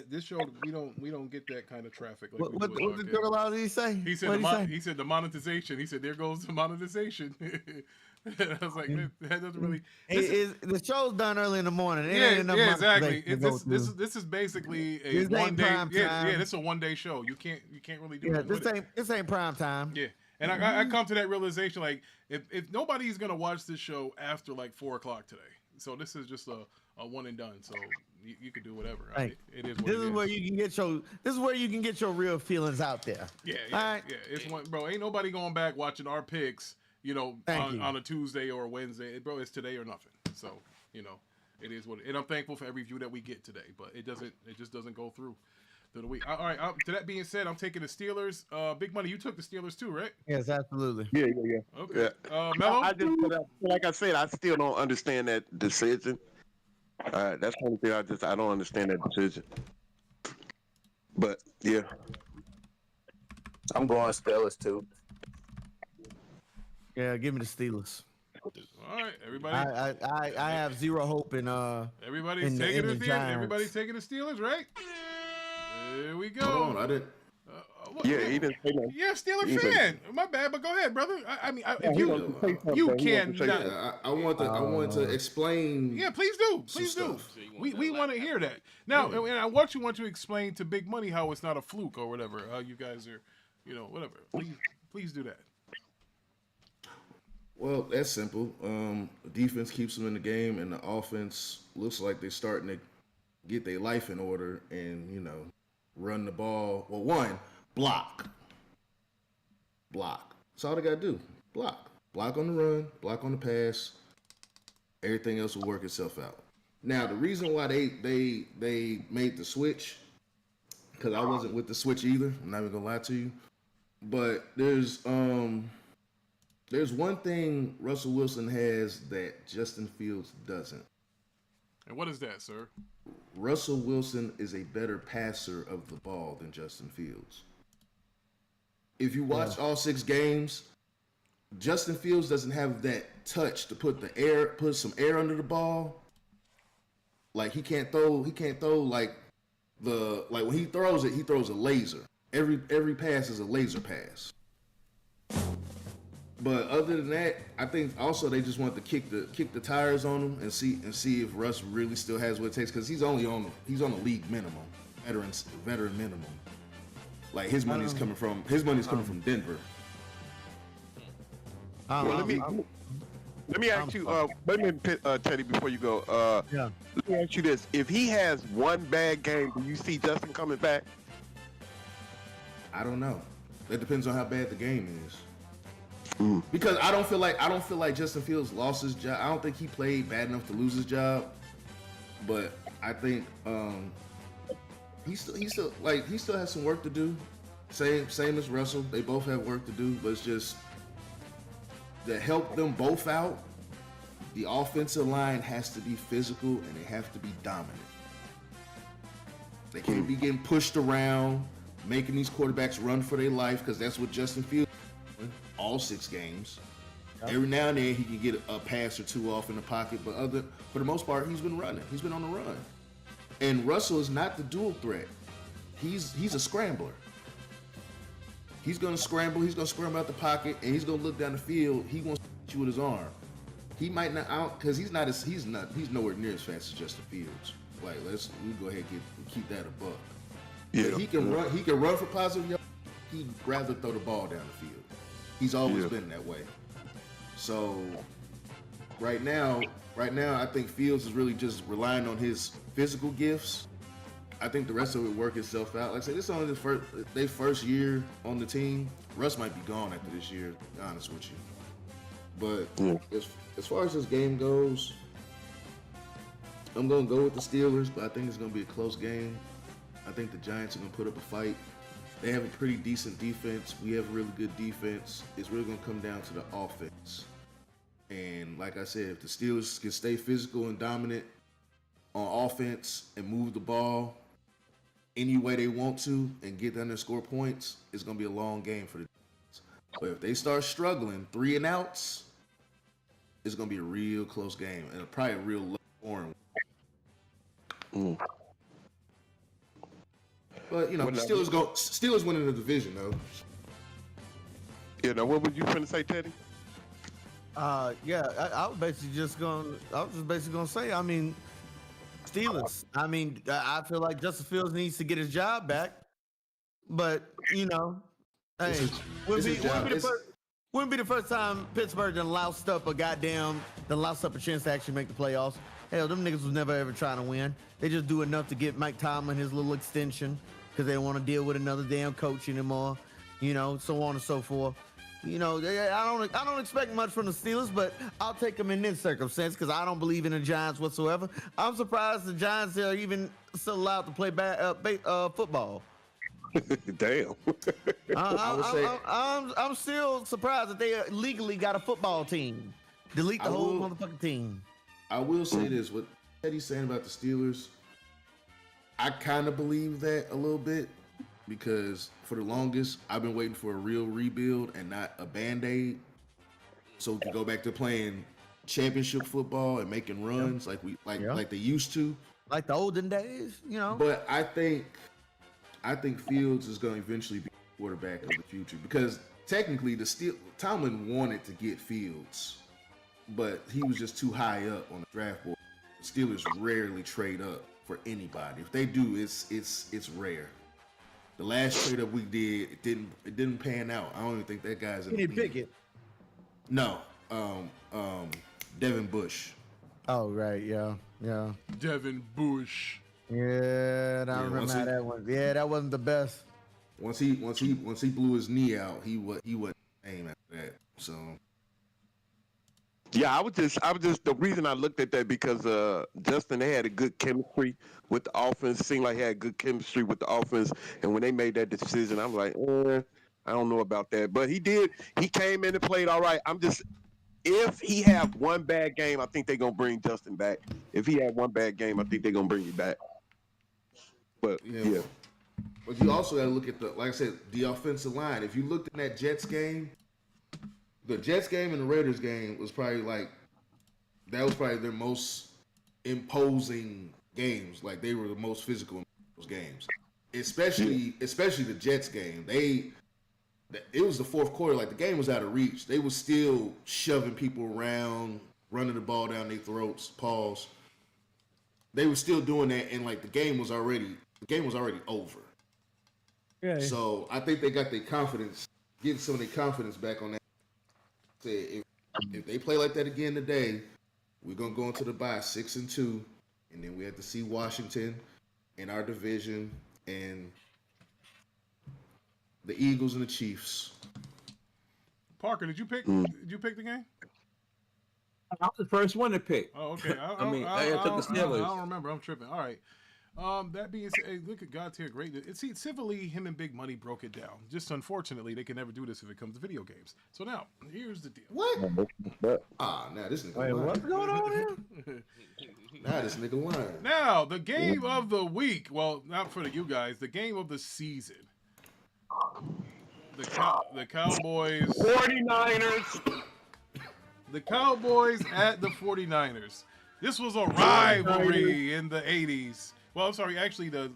this show we don't get that kind of traffic. Like what did Thriller Ali say? He said the monetization. He said there goes the monetization. I was like, that doesn't really. The show's done early in the morning. Yeah, exactly. This is basically a one day. Yeah, this is a 1 day show. You can't really do it. This ain't prime time. Yeah. And I come to that realization, like, if nobody's going to watch this show after, like, 4 o'clock today. So this is just a one and done. So you can do whatever. Right. It is This is where you can get your real feelings out there. Yeah. All right? Yeah. It's one, bro, ain't nobody going back watching our picks, on a Tuesday or a Wednesday. Bro, it's today or nothing. So, it is what it is. And I'm thankful for every view that we get today. But it just doesn't go through. The week. All right. To that being said, I'm taking the Steelers. Big Money, you took the Steelers too, right? Yes, absolutely. Yeah. Okay. Yeah. Mello? Like I said, I still don't understand that decision. That's the only thing I don't understand that decision. But yeah, I'm going Steelers too. Yeah, give me the Steelers. All right, everybody. I have zero hope in Everybody's taking the Steelers. Everybody's taking the Steelers, right? There we go. Hold on, I didn't. he didn't say that. Yeah, Steeler fan. My bad, but go ahead, brother. If you can. I want to explain. Yeah, please do. Please do. We want to hear that. Now, and I want to explain to Big Money how it's not a fluke or whatever. How you guys are, whatever. Please do that. Well, that's simple. The defense keeps them in the game, and the offense looks like they're starting to get their life in order and, run the ball. Well, one, block. That's all they got to do. Block. Block on the run, block on the pass. Everything else will work itself out. Now, the reason why they made the switch, because I wasn't with the switch either. I'm not even going to lie to you. But there's one thing Russell Wilson has that Justin Fields doesn't. And what is that, sir? Russell Wilson is a better passer of the ball than Justin Fields. If you watch all 6 games, Justin Fields doesn't have that touch to put some air under the ball. Like he can't throw like when he throws it, he throws a laser. Every pass is a laser pass. But other than that, I think also they just want to kick the tires on him and see if Russ really still has what it takes, because he's on the league minimum, veteran minimum. Like his money's coming from Denver. Let me ask you, Teddy, before you go. Let me ask you this: if he has one bad game, do you see Justin coming back? I don't know. That depends on how bad the game is. Because I don't feel like Justin Fields lost his job. I don't think he played bad enough to lose his job. But I think he still has some work to do. Same as Russell. They both have work to do, but it's just to help them both out. The offensive line has to be physical and they have to be dominant. They can't be getting pushed around, making these quarterbacks run for their life, because that's what Justin Fields did all 6 games. Every now and then he can get a pass or two off in the pocket, but for the most part, he's been running. He's been on the run. And Russell is not the dual threat. He's a scrambler. He's gonna scramble. He's gonna scramble out the pocket, and he's gonna look down the field. He wants to hit you with his arm. He might not out because he's nowhere near as fast as Justin Fields. Like we go ahead and keep that a buck. Yeah, but he can run for positive yards. He'd rather throw the ball down the field. He's always been that way. So right now, I think Fields is really just relying on his physical gifts. I think the rest of it work itself out. Like I said, this is only their first year on the team. Russ might be gone after this year, to be honest with you. But as far as this game goes, I'm going to go with the Steelers, but I think it's going to be a close game. I think the Giants are going to put up a fight. They have a pretty decent defense. We have a really good defense. It's really going to come down to the offense. And like I said, if the Steelers can stay physical and dominant on offense and move the ball any way they want to and get down there and score points, it's going to be a long game for the defense. But if they start struggling, 3 and outs, it's going to be a real close game and probably a real low scoring. But, Steelers winning the division, though. Yeah, now what were you trying to say, Teddy? I was just basically gonna say, I mean, Steelers. I mean, I feel like Justin Fields needs to get his job back, but hey, wouldn't be the first time Pittsburgh done loused up a chance to actually make the playoffs. Hell, them niggas was never ever trying to win. They just do enough to get Mike Tomlin his little extension because they don't want to deal with another damn coach anymore. So on and so forth. I don't expect much from the Steelers, but I'll take them in this circumstance because I don't believe in the Giants whatsoever. I'm surprised the Giants are even still allowed to play football. Damn. I'm still surprised that they legally got a football team. Delete the whole motherfucking team. I will say this: what Teddy's saying about the Steelers, I kind of believe that a little bit. Because for the longest, I've been waiting for a real rebuild and not a Band-Aid. So we can go back to playing championship football and making runs like they used to. Like the olden days, But I think Fields is going to eventually be the quarterback of the future. Because technically, Tomlin wanted to get Fields, but he was just too high up on the draft board. The Steelers rarely trade up for anybody. If they do, it's rare. The last trade up we did, it didn't pan out. I don't even think that guy's in the league. Pickett? No, Devin Bush. Oh right, yeah. Devin Bush. Yeah, I remember how that was. Yeah, that wasn't the best. Once he blew his knee out, he wasn't the same after that. So. Yeah, I was just the reason I looked at that because Justin, they had a good chemistry with the offense. Seemed like he had good chemistry with the offense, and when they made that decision, I'm like, I don't know about that. But he did. He came in and played all right. If he had one bad game, I think they're gonna bring Justin back. If he had one bad game, I think they're gonna bring you back. But yeah. But you also got to look at like I said, the offensive line. If you looked at that Jets game. The Jets game and the Raiders game was probably their most imposing games. Like they were the most physical in those games, especially the Jets game. It was the fourth quarter. Like the game was out of reach. They were still shoving people around, running the ball down their throats. Pause. They were still doing that, and like the game was already over. Yeah. So I think they got their confidence, getting some of their confidence back on that. If they play like that again today, we're gonna go into the bye 6-2, and then we have to see Washington in our division and the Eagles and the Chiefs. Parker, did you pick the game? I was the first one to pick. Oh, okay. I took the Steelers. I don't remember. I'm tripping. All right. That being said, hey, look at God's here, great. See, civilly, him and Big Money broke it down. Just unfortunately, they can never do this if it comes to video games. So now, here's the deal. What? Now this nigga Wait, lying. what's going on here? Now this nigga lying. Now, the game of the week. Well, not for you guys. The game of the season. The Cowboys. 49ers. The Cowboys at the 49ers. This was a rivalry in the 80s. Well, I'm sorry, actually the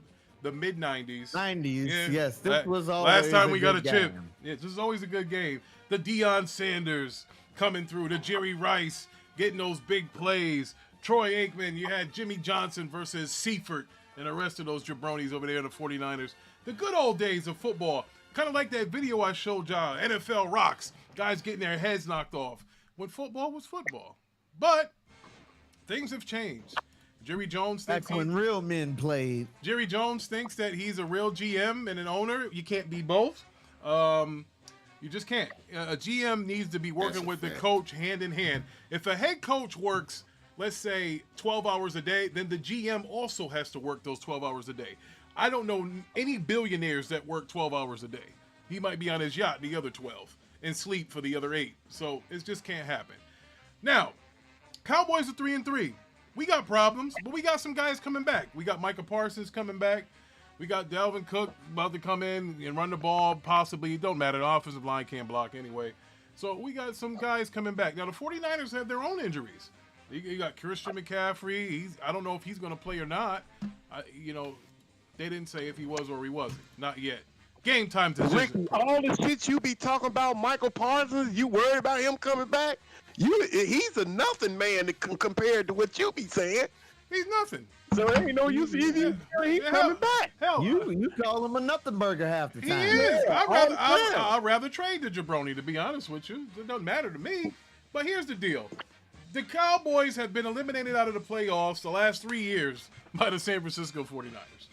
mid-90s. 90s, Yeah, yes. This was always last time a we got a good chip. game. Yeah, this is always a good game. The Deion Sanders coming through. The Jerry Rice getting those big plays. Troy Aikman, you had Jimmy Johnson versus Seifert and the rest of those jabronis over there in the 49ers. The good old days of football. Kind of like that video I showed y'all, NFL Rocks. Guys getting their heads knocked off. When football was football. But things have changed. Jerry Jones thinks That's when real men played. Jerry Jones thinks that he's a real GM and an owner. You can't be both. You just can't. A GM needs to be working with the coach hand in hand. If a head coach works, let's say 12 hours a day, then the GM also has to work those 12 hours a day. I don't know any billionaires that work 12 hours a day. He might be on his yacht the other 12 and sleep for the other 8. So it just can't happen. Now, Cowboys are 3-3. We got problems, but we got some guys coming back. We got Micah Parsons coming back. We got Dalvin Cook about to come in and run the ball, possibly. It don't matter. The offensive line can't block anyway. So we got some guys coming back. Now, the 49ers have their own injuries. You got Christian McCaffrey. I don't know if he's going to play or not. They didn't say if he was or he wasn't. Not yet. Game time decision. Ricky, all the shit you be talking about, Michael Parsons, you worried about him coming back? He's a nothing man compared to what you be saying. He's nothing. So there ain't no use he's coming back. Hell, You call him a nothing burger half the he time. is. Yeah, I'd rather trade the jabroni, to be honest with you. It doesn't matter to me. But here's the deal. The Cowboys have been eliminated out of the playoffs the last 3 years by the San Francisco 49ers.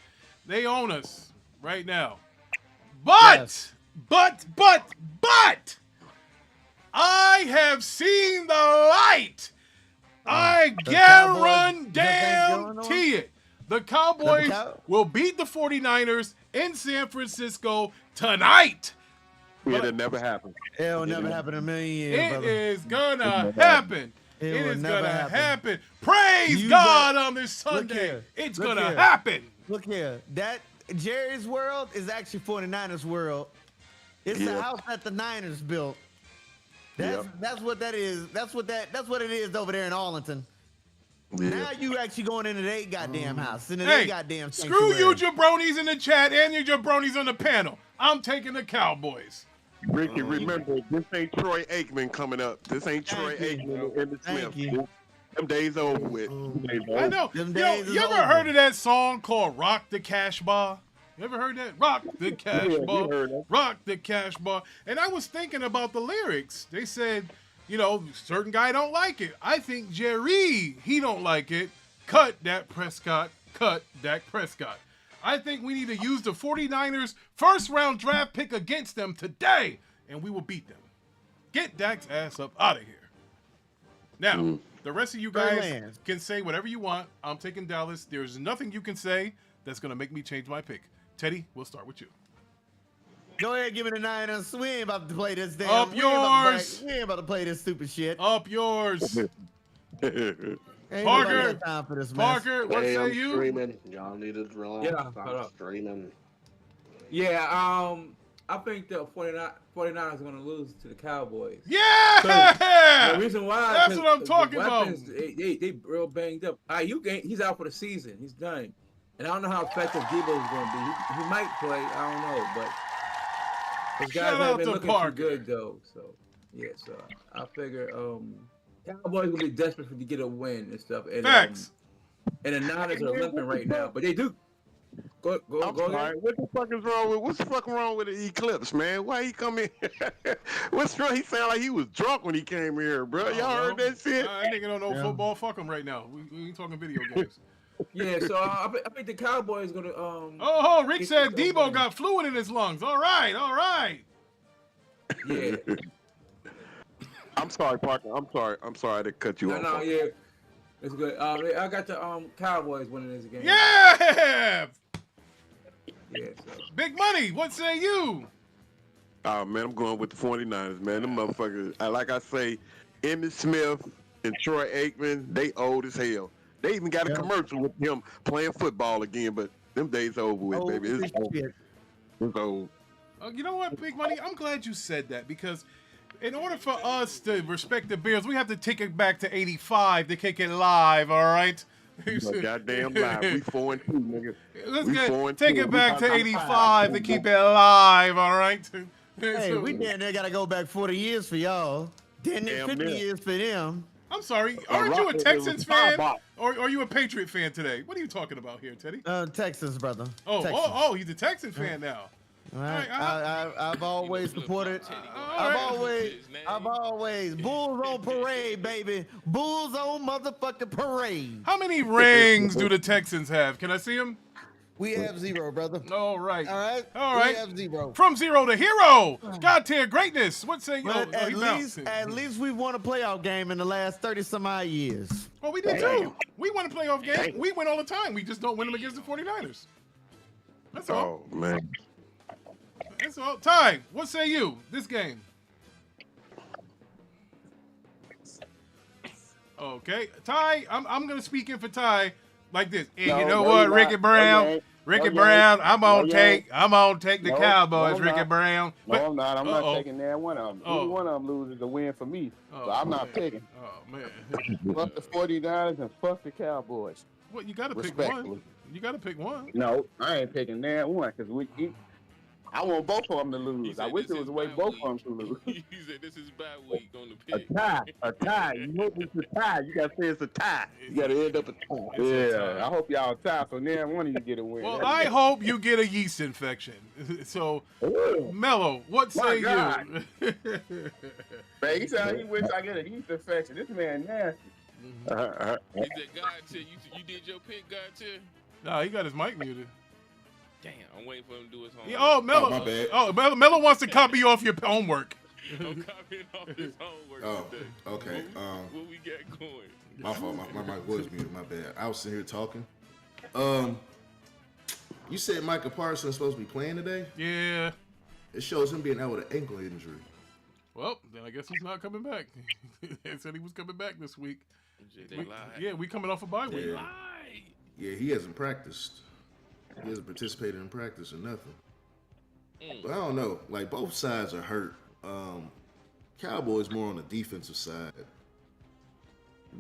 They own us right now. But, but, I have seen the light. I guarantee it. The Cowboys will beat the 49ers in San Francisco tonight. It'll never happen. It'll never happen in a million years, It brother. is gonna happen. It is gonna happen. Praise God on this Sunday. It's gonna happen. Look here. That Jerry's world is actually 49ers world. It's the house that the Niners built. That's what that is. That's what it is over there in Arlington. Yeah. Now you actually going into their goddamn house. Into their goddamn screw sanctuary. you jabronis in the chat and your jabronis on the panel. I'm taking the Cowboys. Ricky, remember, this ain't Troy Aikman coming up. This ain't Troy Aikman in the Smith. Them days over with. I know. You ever heard of that song called Rock the Cash Bar? You ever heard that? Rock the Cash Bar. Rock the Cash Bar. And I was thinking about the lyrics. They said, certain guy don't like it. I think Jerry, he don't like it. Cut Dak Prescott. Cut Dak Prescott. I think we need to use the 49ers first-round draft pick against them today, and we will beat them. Get Dak's ass up out of here. Now, the rest of you guys can say whatever you want. I'm taking Dallas. There's nothing you can say that's going to make me change my pick. Teddy, we'll start with you. Go ahead, give me the Niners. We ain't about to play this damn. Up yours. We ain't about to play this stupid shit. Up yours. Parker, what say you? Streaming. Y'all need to relax. Yeah, streaming. Yeah, I think the 49ers are going to lose to the Cowboys. Yeah! The reason why, that's what I'm talking about. They real banged up. He's out for the season. He's done. And I don't know how effective Debo is going to be. He might play. I don't know, but his guys have been looking too good though. So yeah, so I figure Cowboys will be desperate to get a win and stuff. And, facts. And the Niners are limping right now, but they do. Go ahead. What the fuck is wrong with? What's the fuck wrong with the Eclipse, man? Why he come in? What's wrong? He sounded like he was drunk when he came here, bro. Y'all heard that shit? That nigga don't know football. Fuck him right now. We ain't talking video games. Yeah, so I think the Cowboys gonna. Rick said Debo got fluid in his lungs. All right. Yeah. I'm sorry, Parker. I'm sorry to cut you off. Yeah. It's good. I got the Cowboys winning this game. Yeah. Yeah. So. Big money. What say you? Oh, man, I'm going with the 49ers, man. Them motherfuckers, like I say, Emmitt Smith and Troy Aikman, they old as hell. They even got a commercial with him playing football again, but them days over with, baby. It's over. It's old. You know what, Big Money? I'm glad you said that because in order for us to respect the Bears, we have to take it back to 85 to kick it live, all right? Goddamn live. We 4-2, nigga. Let's take it back to 85 to keep it alive, all right? Hey, we damn near got to go back 40 years for y'all. Damn near 50 years for them. I'm sorry. Aren't you a Texans fan? Or are you a Patriot fan today? What are you talking about here, Teddy? Texans, brother. Oh, he's a Texan fan now. All right. I've always supported. I've always Bulls on parade, baby. Bulls on motherfucking parade. How many rings do the Texans have? Can I see them? We have 0, brother. All right. All right. We have 0. From 0 to hero. God tier greatness. What say you? At least we won a playoff game in the last 30-some-odd years. Well, we did too. We won a playoff game. We win all the time. We just don't win them against the 49ers. That's all. Oh, man. That's all. Ty, what say you? This game. Okay. Ty, I'm going to speak in for Ty. Like this, and you know what, Ricky Brown, I'm gonna take the Cowboys, Ricky Brown. No, I'm not. I'm not taking that one of them. Either one of them loses a win for me, so I'm not picking. Oh man, fuck the 49ers and fuck the Cowboys. What you gotta pick one? You gotta pick one. No, I ain't picking that one because I want both of them to lose. I wish there was a way both of them to lose. You said this is bad week on the pick. A tie. You know it's a tie. You gotta say it's a tie. You gotta end up a tie. Yeah, I hope y'all tie, so then one of you get a win. Well, I hope you get a yeast infection. So, Mello, what say you? Man, he said he wish I get a yeast infection. This man nasty. He said, God, you did your pick, God, too? No, he got his mic muted. Damn, I'm waiting for him to do his homework. Yeah, oh, Mello. my bad. Oh, Mello wants to copy off your homework. I'm copying off his homework. Oh, today. okay. What we got going? My fault. My mic was muted. My bad. I was sitting here talking. You said Micah Parsons is supposed to be playing today? Yeah. It shows him being out with an ankle injury. Well, then I guess he's not coming back. They said he was coming back this week. We coming off a bye week. Yeah, he hasn't practiced. He hasn't participated in practice or nothing. But I don't know. Like, both sides are hurt. Cowboys more on the defensive side.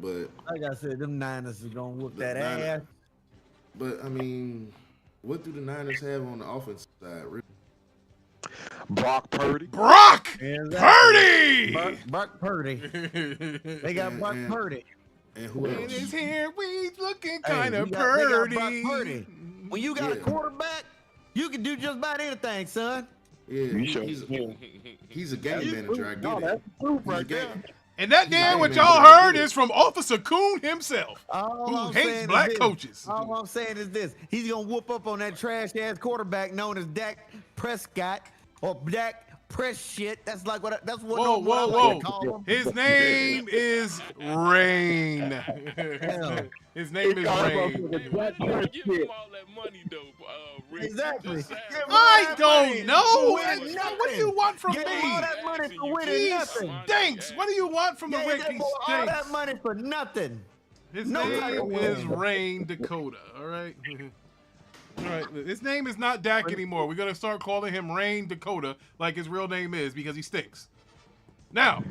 But like I said, them Niners are going to whoop that ass. But, I mean, what do the Niners have on the offensive side, really? Brock Purdy. Brock Purdy! Purdy! Brock Purdy. They got Brock Purdy. And who else? And his hair, we looking kind of purdy. They got Brock Purdy. When you got a quarterback, you can do just about anything, son. Yeah, he's a game manager. I get it. He's a game. And that damn what y'all heard is from Officer Coon himself, who hates black coaches. All I'm saying is this: he's gonna whoop up on that trash ass quarterback known as Dak Prescott or Dak Press shit. That's like what. That's what. Whoa. Like to call him. His name is Rain. His name is Rain. Give him all that money though, Rick. Exactly. I don't know. What do you want from me? All that money for winning nothing. Stinks. What do you want from the Rick? He All stinks. that money for nothing. His name is Rain Dakota. All right. All right. His name is not Dak anymore. We're gonna start calling him Rain Dakota like his real name is because he stinks. Now,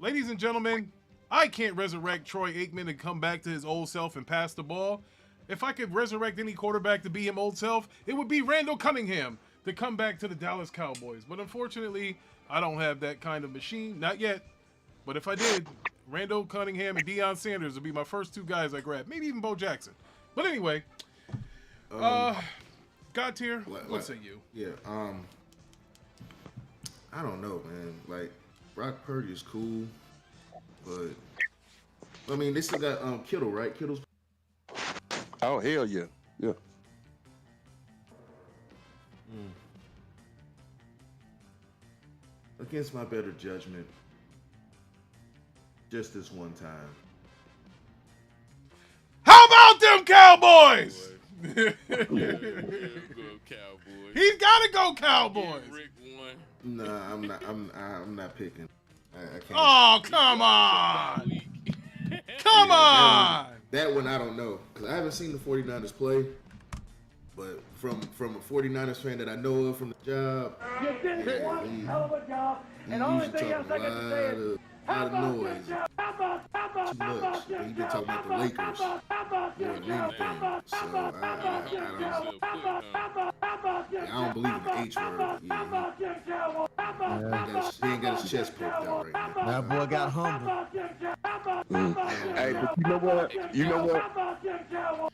ladies and gentlemen, I can't resurrect Troy Aikman and come back to his old self and pass the ball. If I could resurrect any quarterback to be him old self, it would be Randall Cunningham to come back to the Dallas Cowboys. But unfortunately, I don't have that kind of machine. Not yet. But if I did, Randall Cunningham and Deion Sanders would be my first two guys I grab. Maybe even Bo Jackson. But anyway, God tier, what say you? Yeah, I don't know, man. Like, Brock Purdy is cool, but I mean, they still got Kittle, right? Kittle's. Oh hell yeah, yeah. Against my better judgment, just this one time, Cowboys. Go Cowboys. He's got to go Cowboys. Rick won. Nah, I'm not picking. I can't. Oh, come on. Come on. That one I don't know because I haven't seen the 49ers play. But from a 49ers fan that I know of from the job, You did one hell of a job. And only thing else I got to say is, how about noise. Too much. He been talking about the Lakers more than anything. So I don't believe in the H word. He ain't got his chest poked out right now. That boy got humble. Hey, but you know what?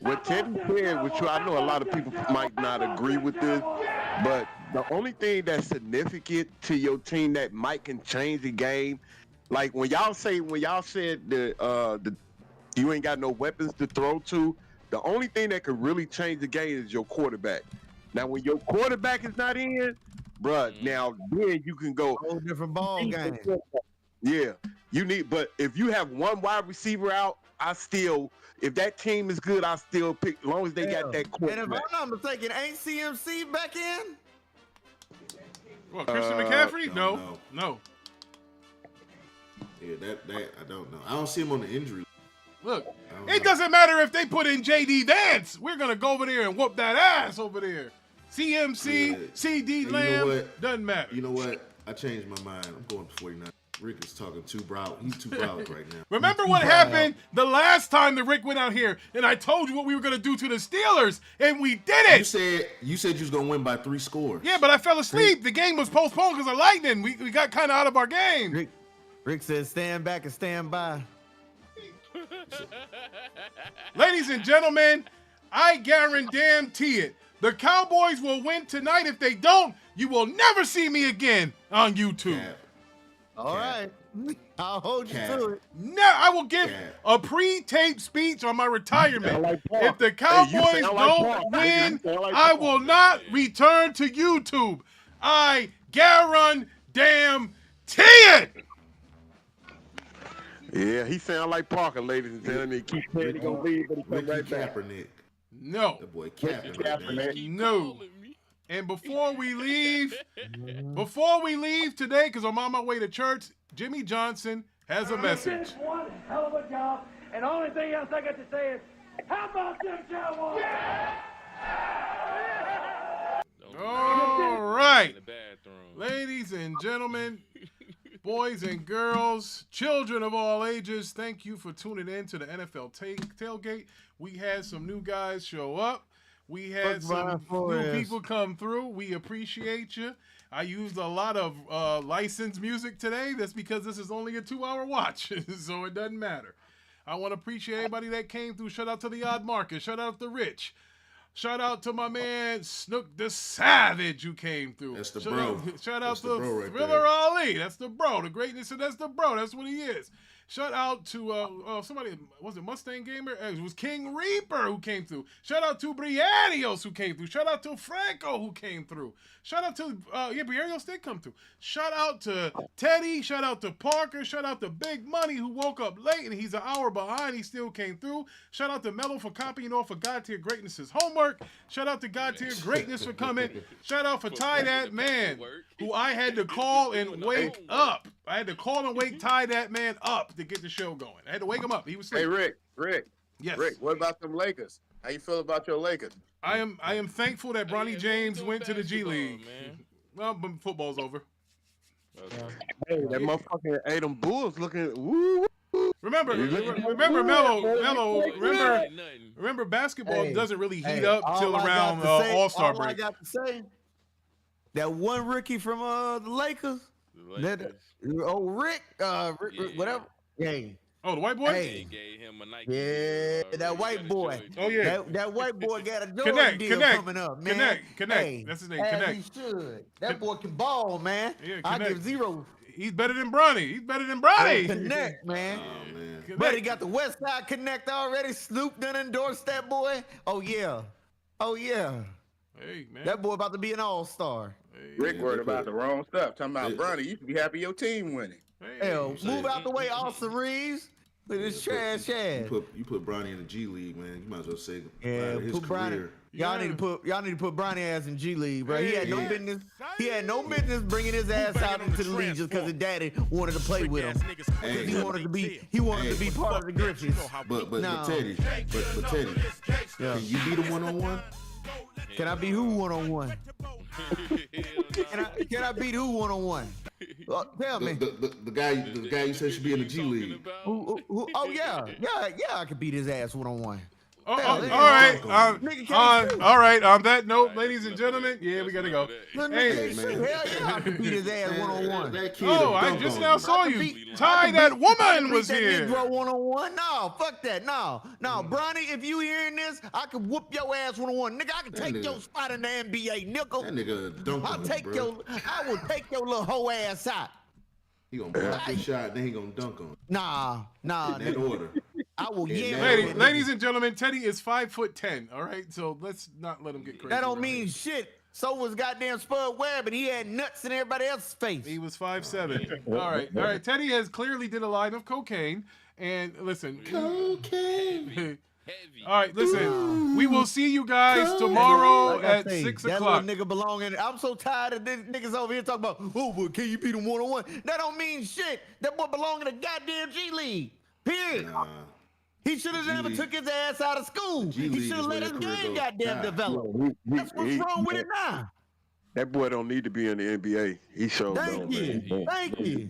What Teddy said, which I know a lot of people might not agree with this, but the only thing that's significant to your team that might can change the game, like when y'all said the you ain't got no weapons to throw to, the only thing that could really change the game is your quarterback. Now, when your quarterback is not in, bruh, now then you can go whole different ball game. Yeah, you need. But if you have one wide receiver out, if that team is good, I still pick as long as they got that quarterback. And if I'm not mistaken, ain't CMC back in? What, Christian McCaffrey? No. Yeah, that I don't know. I don't see him on the injury. Look, it doesn't matter if they put in J.D. Vance. We're going to go over there and whoop that ass over there. CMC, CD Lamb, doesn't matter. You know what? I changed my mind. I'm going to 49. Rick is talking too broad. He's too broad right now. Remember what happened the last time that Rick went out here and I told you what we were going to do to the Steelers, and we did it. You said you was going to win by 3 scores. Yeah, but I fell asleep. The game was postponed because of lightning. We got kind of out of our game. Rick says stand back and stand by. Ladies and gentlemen, I guarantee it. The Cowboys will win tonight. If they don't, you will never see me again on YouTube. All right. I'll hold you to it. No, I will give a pre-taped speech on my retirement. If the Cowboys don't win, I will not return to YouTube. I guarantee it. Yeah, he sound like Parker, ladies and gentlemen. He keeps saying he's gonna leave, but he come right back. No. That boy Kaepernick. No. And before we leave today, because I'm on my way to church, Jimmy Johnson has a message. You did one hell of a job. And the only thing else I got to say is, how about them Cowboys? All right. Ladies and gentlemen, boys and girls, children of all ages, thank you for tuning in to the NFL Tailgate. We had some new guys show up. We had some new people come through. We appreciate you. I used a lot of licensed music today. That's because this is only a 2-hour watch, so it doesn't matter. I want to appreciate everybody that came through. Shout out to the Odd Market. Shout out to Rich. Shout out to my man Snook the Savage who came through. That's the bro. Shout out to right Thriller Ali. That's the bro. The greatness, and that's the bro. That's what he is. Shout out to somebody, was it Mustang Gamer? It was King Reaper who came through. Shout out to Brianios who came through. Shout out to Franco who came through. Shout out to, Brianios did come through. Shout out to Teddy. Shout out to Parker. Shout out to Big Money who woke up late and he's an hour behind. He still came through. Shout out to Mello for copying off of God Tier Greatness's homework. Shout out to God Tier Greatness for coming. Shout out for Ty That Man who I had to call and wake up. I had to call and wake Ty That Man up to get the show going. I had to wake him up. He was sleeping. Hey, Rick. Yes. Rick, what about them Lakers? How you feel about your Lakers? I am thankful that Bronny James went to the G League. Man. Well, but football's over. Okay. Hey, that motherfucking them Bulls looking. Woo. Remember, Mello. Remember, basketball doesn't really heat up till around All-Star break. All I got to say, that one rookie from the Lakers. Rick, whatever. Hey. Oh, the white boy? Hey. Gave him a Nike that white boy. Oh, yeah. That white boy got a Jordan deal coming up, man. Connect. Hey, that's his name, Connect. He should. That boy can ball, man. Yeah, I give 0. He's better than Bronny. Connect, man. Oh, man. But he got the West Side Connect already. Snoop done endorsed that boy. Oh, yeah. Hey, man. That boy about to be an all-star. Hey, Rick worried about the wrong stuff. Talking about Bronny, you should be happy your team winning. Hell, move out the way, Austin Reeves. Look at this trash ass. You put Bronny in the G League, man. You might as well say his put Bronny. career. Y'all need to put Bronny ass in G League, bro. He had no business. He had no business bringing his ass out into the league just because his daddy wanted to play with him. Hey, he wanted to be part of the Griffins. But Teddy, yeah. Can you beat him 1-on-1? Can I beat who 1-on-1? Can I beat who 1-on-1? Tell me. The guy you said should be in the G League. Who? Oh yeah. I could beat his ass 1-on-1. All right. All right. On that note, ladies and gentlemen, we gotta go. Hey, hell yeah, I could beat his ass 1-on-1. Oh, I just now saw you. Ty, that woman was here. Negro 1-on-1. No, fuck that. No, Bronny, if you hearing this, I could whoop your ass 1-on-1. Nigga, I can take your spot in the NBA, nickel. That nigga dunk on him, I will take your little hoe ass out. He gonna block the shot, then he gonna dunk on him. Nah. In that order. I will Ladies and gentlemen, Teddy is 5'10". All right, so let's not let him get crazy. That don't mean shit. So was goddamn Spud Webb, and he had nuts in everybody else's face. He was 5'7". All right. Teddy has clearly did a line of cocaine, and listen. Cocaine. All right, listen. We will see you guys tomorrow at 6 o'clock. That little nigga belonging. I'm so tired of this niggas over here talking about, but can you beat him 1-on-1? That don't mean shit. That boy belong in the goddamn G League. Period. He should have never took his ass out of school. He should have let his game goddamn develop. That's what's wrong with it now. That boy don't need to be in the NBA. He showed. Thank you.